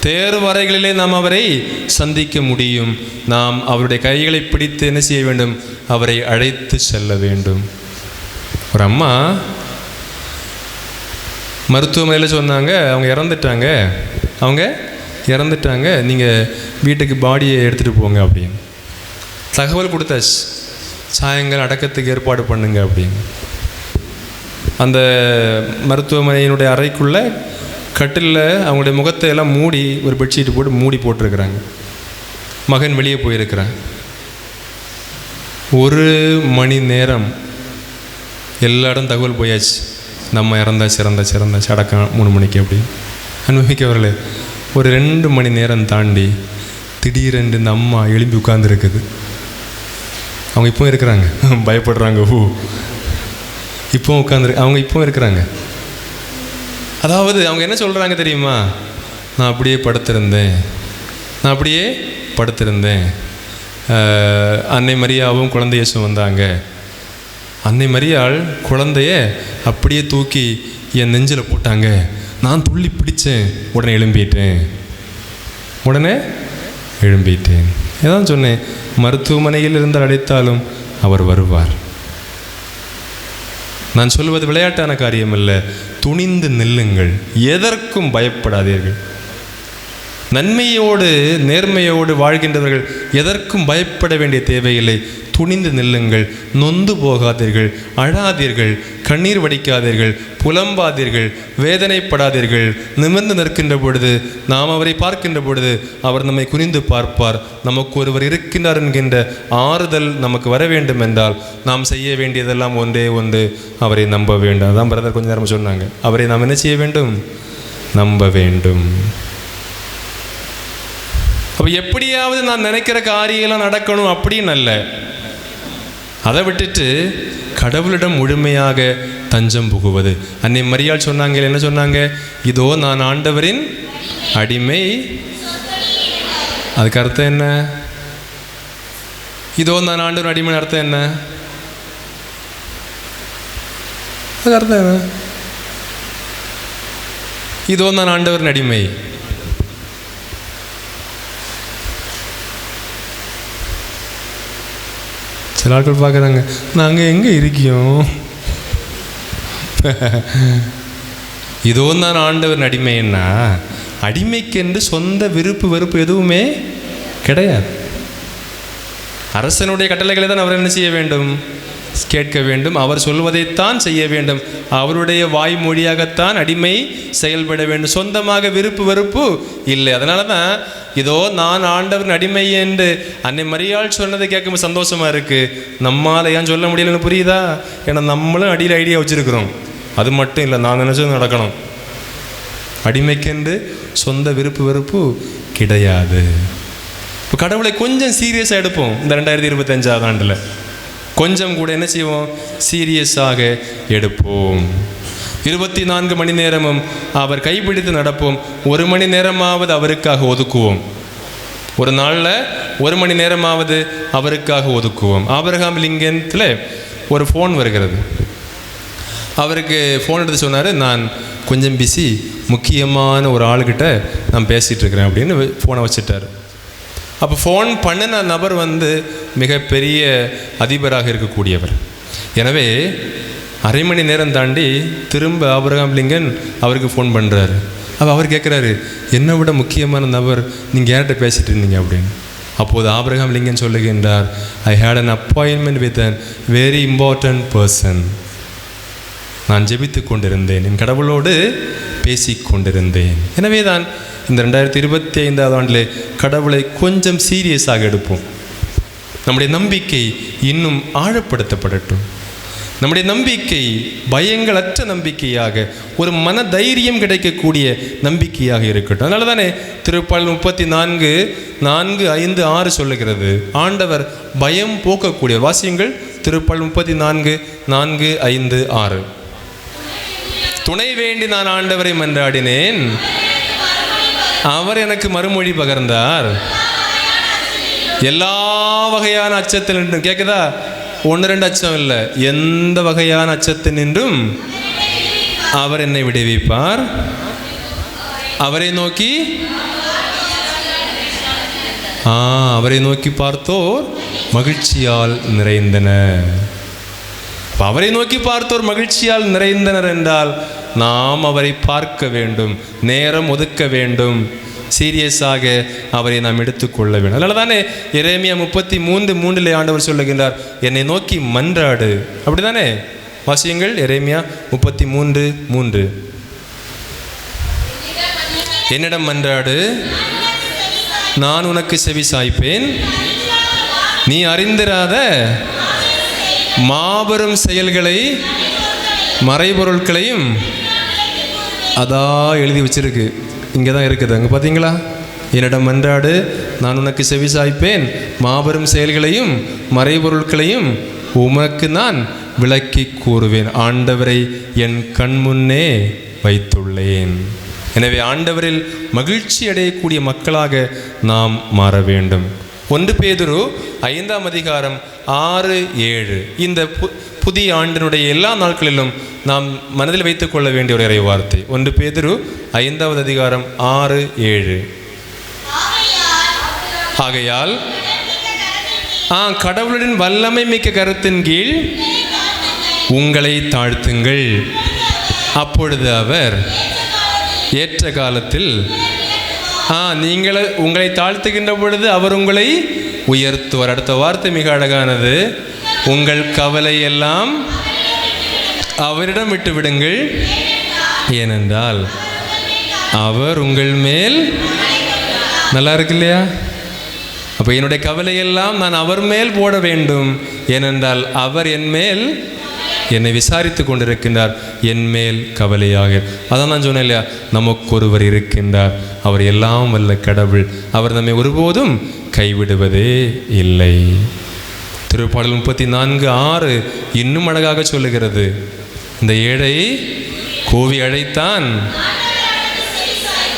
தேர்வு அறைகளிலே நாம் அவரை சந்திக்க முடியும். நாம் அவருடைய கைகளை பிடித்து என்ன செய்ய வேண்டும்? அவரை அழைத்து செல்ல வேண்டும். ஒரு அம்மா மருத்துவமனையில் சொன்னாங்க, அவங்க இறந்துட்டாங்க, நீங்கள் வீட்டுக்கு பாடியை எடுத்துகிட்டு போங்க அப்படின்னு தகவல் கொடுத்தாச்சு. சாயங்காலம் அடக்கத்துக்கு ஏற்பாடு பண்ணுங்க அப்படின்னு. அந்த மருத்துவமனையினுடைய அறைக்குள்ளே கட்டிலில் அவங்களுடைய முகத்தை எல்லாம் மூடி ஒரு பெட்ஷீட்டு போட்டு மூடி போட்டிருக்கிறாங்க. மகன் வெளியே போயிருக்கிறான். 1 மணி நேரம் எல்லா இடம் தகவல் போயாச்சு, நம்ம இறந்தாச்சு, அடக்கம் 3 மணிக்கு அப்படி. அனுபவிக்கவர்களே, ஒரு 2 மணி நேரம் தாண்டி திடீரென்று இந்த அம்மா எழும்பி உட்கார்ந்துருக்குது. அவங்க இப்போ இருக்கிறாங்க, பயப்படுறாங்க. இப்போ அவங்க இப்போ இருக்கிறாங்க. அதாவது அவங்க என்ன சொல்கிறாங்க தெரியுமா? நான் அப்படியே படுத்திருந்தேன். அன்னை மரியாவும் குழந்தை இயேசுவும் வந்தாங்க. அன்னை மரியாள் குழந்தைய அப்படியே தூக்கி என் நெஞ்சில் போட்டாங்க. நான் துள்ளி பிடிச்சேன். உடனே எழும்பிட்டேன். ஏதான் சொன்னேன், மருத்துவமனையில் இருந்து அழைத்தாலும் அவர் வருவார். நான் சொல்வது விளையாட்டான காரியம் அல்ல. துணிந்து நில்லுங்கள், எதற்கும் பயப்படாதீர்கள். நன்மையோடு நேர்மையோடு வாழ்கின்றவர்கள் எதற்கும் பயப்பட வேண்டிய தேவையில்லை. துணிந்து நில்லுங்கள், நொந்து போகாதீர்கள், அழாதீர்கள், கண்ணீர் வடிக்காதீர்கள், புலம்பாதீர்கள், வேதனைப்படாதீர்கள். நிமிர்ந்து நிற்கின்ற பொழுது, நாம் அவரை பார்க்கின்ற பொழுது அவர் நம்மை குறிந்து பார்ப்பார். நமக்கு ஒருவர் இருக்கின்றார் என்கின்ற ஆறுதல் நமக்கு வர வேண்டும் என்றால் நாம் செய்ய வேண்டியதெல்லாம் ஒன்றே ஒன்று, அவரை நம்ப வேண்டும். அதான் பிரதர் கொஞ்ச நேரம் சொன்னாங்க, அவரை நாம் என்ன செய்ய வேண்டும்? நம்ப வேண்டும். அப்போ எப்படியாவது நான் நினைக்கிற காரியெல்லாம் நடக்கணும் அப்படின்னு அல்ல. அதை விட்டுட்டு கடவுளிடம் முழுமையாக தஞ்சம் புகுவது. அன்னை மரியாள் சொன்னாங்க, என்ன சொன்னாங்க? இதோ நான் ஆண்டவரின் அடிமை. அதுக்கு அர்த்தம் என்ன? இதோ நான் ஆண்டவரின் அடிமைன்னு அர்த்தம் என்ன? அதுக்கு அர்த்தம் என்ன? இதோ நான் ஆண்டவரின் அடிமை. சில ஆட்கள் பார்க்குறாங்க, நாங்கள் எங்கே இருக்கோம்? இதோ நான் ஆண்டவர் அடிமைன்னா, அடிமைக்கென்று சொந்த விருப்பு வெறுப்பு எதுவுமே கிடையாது. அரசனுடைய கட்டளைகளை தான் அவர் என்ன செய்ய வேண்டும்? கேட்க வேண்டும். அவர் சொல்வதைத்தான் செய்ய வேண்டும். அவருடைய வாய்மொழியாகத்தான் அடிமை செயல்பட வேண்டும். சொந்தமாக விருப்பு வெறுப்பு இல்லை. அதனால தான் இதோ நான் ஆண்டவரின் அடிமை என்று அன்னை மரியாள் சொன்னதை கேட்கும்போது சந்தோஷமாக இருக்குது. நம்மால் ஏன் சொல்ல முடியலன்னு புரியுதா? ஏன்னா நம்மளும் அடியில் ஐடியா வச்சுருக்கிறோம். அது மட்டும் இல்லை, நான் நினச்சது நடக்கணும். அடிமைக்கென்று சொந்த விருப்பு வெறுப்பு கிடையாது. இப்போ கடவுளை கொஞ்சம் சீரியஸாக எடுப்போம். இந்த 2025ஆம் ஆண்டில் கொஞ்சம் கூட என்ன செய்வோம்? சீரியஸாக எடுப்போம். 24 மணி நேரமும் அவர் கைப்பிடித்து நடப்போம். 1 மணி நேரமாவது அவருக்காக ஒதுக்குவோம். ஒரு நாளில் 1 மணி நேரமாவது அவருக்காக ஒதுக்குவோம். ஆபிரகாம் லிங்கன்ல ஒரு ஃபோன் வருகிறது. அவருக்கு ஃபோன் எடுத்து சொன்னார், நான் கொஞ்சம் பிஸி, முக்கியமான ஒரு ஆளுக்கிட்ட நான் பேசிகிட்டு இருக்கிறேன் அப்படின்னு ஃபோனை வச்சுட்டார். அப்போ ஃபோன் பண்ணின நபர் மிகப்பெரிய அதிபராக இருக்கக்கூடியவர். எனவே அரை மணி நேரம் தாண்டி திரும்ப ஆபிரகாம் லிங்கன் அவருக்கு ஃபோன் பண்ணுறாரு. அப்போ அவர் கேட்குறாரு, என்னை விட முக்கியமான நபர் நீங்கள் யார்கிட்ட பேசிகிட்டு இருந்தீங்க அப்படின்னு. அப்போது ஆபிரகாம் லிங்கன் சொல்லுகின்றார், I had an appointment with an very important person. நான் ஜெபித்து கொண்டிருந்தேன், என் கடவுளோடு பேசி கொண்டிருந்தேன். எனவே தான் இந்த 2025ஆம் ஆண்டிலே கடவுளை கொஞ்சம் சீரியஸாக எடுப்போம். நம்முடைய நம்பிக்கை இன்னும் ஆழப்படுத்தப்படட்டும். நம்முடைய நம்பிக்கை பயங்களற்ற நம்பிக்கையாக, ஒரு மன தைரியம் கிடைக்கக்கூடிய நம்பிக்கையாக இருக்கட்டும். அதனால தானே திருப்பாடல் 34:4-5-6 சொல்லுகிறது, ஆண்டவர் பயம் போக்கக்கூடிய. வாசியங்கள் திருப்பாடல் 34:4-5-6. துணை வேண்டி நான் ஆண்டவரை மன்றாடினேன், அவர் எனக்கு மறுமொழி பகர்ந்தார். எல்லா வகையான அச்சத்தில் நின்றும், கேட்குதா? 1-2 அச்சம் இல்லை, எந்த வகையான அச்சத்தில் நின்றும் அவர் என்னை விடுவிப்பார். அவரை நோக்கி பார்த்தோர் மகிழ்ச்சியால் நிறைந்தனர். அவரை நோக்கி பார்த்தோர் மகிழ்ச்சியால் நிறைந்தனர் என்றால் நாம் அவரை பார்க்க வேண்டும், நேரம் ஒதுக்க வேண்டும், சீரியஸாக அவரை நாம் எடுத்துக்கொள்ள வேண்டும். அதனால தானே எரேமியா 33:3 ஆண்டவர் சொல்லுகின்றார், என்னை நோக்கி மன்றாடு. அப்படி தானே? வாசியங்கள் எரேமியா 33:3. என்னிடம் மன்றாடு, நான் உனக்கு செவி சாய்ப்பேன், நீ அறிந்திராத மாபெரும் செயல்களை மறைபொருட்களையும் அதான் எழுதி வச்சிருக்கு. இங்கே தான் இருக்குது, அங்கே பார்த்தீங்களா? என்னிடம் மன்றாடு, நான் உனக்கு செவி சாய்ப்பேன், மாபெரும் செயல்களையும் மறைபொருட்களையும் உமக்கு நான் விளக்கி கூறுவேன். ஆண்டவரை என் கண்முன்னே வைத்துள்ளேன். எனவே ஆண்டவரில் மகிழ்ச்சி அடையக்கூடிய மக்களாக நாம் மாற வேண்டும். 1 பேதுரு 5ஆம் அதிகாரம் 6, 7 இந்த புதிய ஆண்டினுடைய எல்லா நாட்களிலும் நாம் மனதில் வைத்துக் கொள்ள வேண்டிய ஒரு இறை வார்த்தை. 1 பேதுரு 5ஆவது அதிகாரம் 6, 7. ஆகையால் கடவுளின் வல்லமை மிக்க கருத்தின் கீழ் உங்களை தாழ்த்துங்கள், அப்பொழுது அவர் ஏற்ற காலத்தில் நீங்கள் உங்களை தாழ்த்துகின்ற பொழுது அவர் உங்களை உயர்த்துவார். அடுத்த வார்த்தை மிக அழகானது. உங்கள் கவலை எல்லாம் அவரிடம் விட்டு விடுங்கள், ஏனென்றால் அவர் உங்கள் மேல். நல்லா இருக்கு இல்லையா? அப்போ என்னுடைய கவலையெல்லாம் நான் அவர் மேல் போட வேண்டும், ஏனென்றால் அவர் என் மேல் என்னை விசாரித்து கொண்டிருக்கின்றார், என் மேல் கவலையாக. அதான் நான் சொன்னேன் இல்லையா, நமக்கு ஒருவர் இருக்கின்றார், அவர் எல்லாம் வல்ல கடவுள், அவர் நம்மை ஒருபோதும் கைவிடுவதே இல்லை. திருப்பாடல் 34:6 இன்னும் அழகாக சொல்லுகிறது. இந்த ஏழை கோவி அழைத்தான்.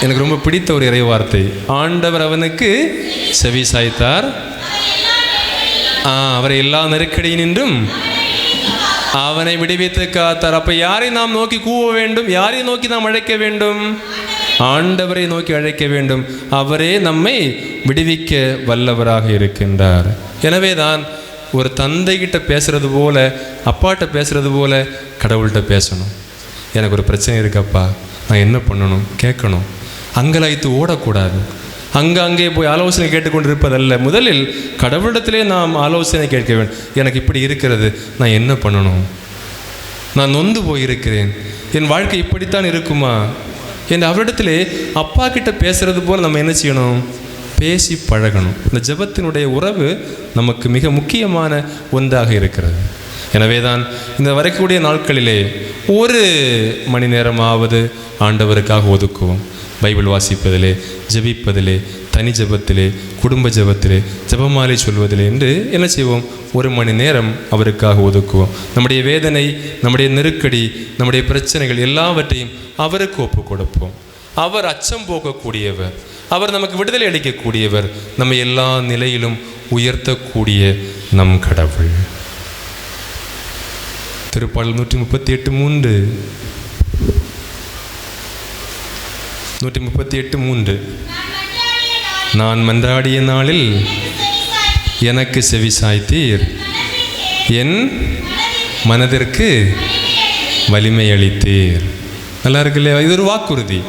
எனக்கு ரொம்ப பிடித்த ஒரு இறை வார்த்தை. ஆண்டவர் அவனுக்கு செவி சாய்த்தார், அவரை எல்லா நெருக்கடியினின்றும் அவனை விடுவித்து காத்தார். அப்ப யாரை நாம் நோக்கி கூவ வேண்டும்? யாரை நோக்கி நாம் அழைக்க வேண்டும்? ஆண்டவரை நோக்கி அழைக்க வேண்டும். அவரே நம்மை விடுவிக்க வல்லவராக இருக்கின்றார். எனவே தான் ஒரு தந்தைகிட்ட பேசுறது போல, அப்பாட்ட பேசுறது போல கடவுள்கிட்ட பேசணும். எனக்கு ஒரு பிரச்சனை இருக்கப்பா, நான் என்ன பண்ணணும் கேட்கணும். அங்கலாய்த்து ஓடக்கூடாது. அங்கே போய் ஆலோசனை கேட்டுக்கொண்டு இருப்பதல்ல. முதலில் கடவுளிடத்திலே நாம் ஆலோசனை கேட்க வேண்டும். எனக்கு இப்படி இருக்கிறது, நான் என்ன பண்ணணும்? நான் நொந்து போயிருக்கிறேன், என் வாழ்க்கை இப்படித்தான் இருக்குமா என்று அவரிடத்திலே அப்பா கிட்ட பேசுறது போல் நம்ம என்ன செய்யணும்? பேசி பழகணும். இந்த ஜெபத்தினுடைய உறவு நமக்கு மிக முக்கியமான ஒன்றாக இருக்கிறது. எனவே தான் இந்த வரக்கூடிய நாட்களிலே 1 மணி நேரமாவது ஆண்டவருக்காக ஒதுக்குவோம். பைபிள் வாசிப்பதிலே, ஜெபிப்பதிலே, தனி ஜெபத்திலே, குடும்ப ஜெபத்திலே, ஜெபமாலை சொல்வதிலே என்று என்ன செய்வோம்? 1 மணி நேரம் அவருக்காக ஒதுக்குவோம். நம்முடைய வேதனை, நம்முடைய நெருக்கடி, நம்முடைய பிரச்சனைகள் எல்லாவற்றையும் அவருக்கு ஒப்பு கொடுப்போம். அவர் அச்சம் போக்கக்கூடியவர், அவர் நமக்கு விடுதலை அளிக்கக்கூடியவர், நம்ம எல்லா நிலையிலும் உயர்த்தக்கூடிய நம் கடவுள். திருப்பாடல் 138:3 138:3 நான் மன்றாடிய நாளில் எனக்கு செவி சாய்த்தீர், என் மனதிற்கு வலிமை அளித்தீர். நல்லா இருக்கு இல்லையா? இது ஒரு வாக்குறுதி.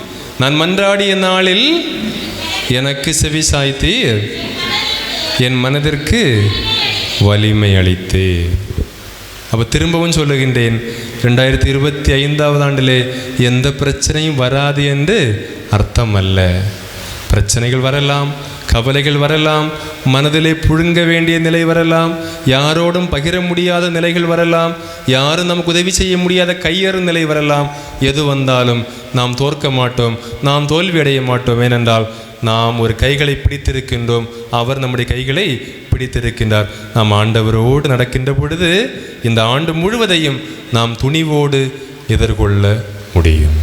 நான் மன்றாடிய நாளில் எனக்கு செவி சாய்த்தீர், என் மனதிற்கு வலிமை அளித்தீர். அப்போ திரும்பவும் சொல்லுகின்றேன், 2025ஆவது ஆண்டிலே எந்த பிரச்சனையும் வராது என்று அர்த்தம் அல்ல. பிரச்சனைகள் வரலாம், கவலைகள் வரலாம், மனதிலே புழுங்க வேண்டிய நிலை வரலாம், யாரோடும் பகிர முடியாத நிலைகள் வரலாம், யாரும் நமக்கு உதவி செய்ய முடியாத கையறு நிலை வரலாம். எது வந்தாலும் நாம் தோற்க மாட்டோம், நாம் தோல்வி அடைய மாட்டோம். ஏனென்றால் நாம் ஒரு கைகளை பிடித்திருக்கின்றோம், அவர் நம்முடைய கைகளை பிடித்திருக்கின்றார். நாம் ஆண்டவரோடு நடக்கின்ற பொழுது இந்த ஆண்டு முழுவதையும் நாம் துணிவோடு எதிர்கொள்ள முடியும்.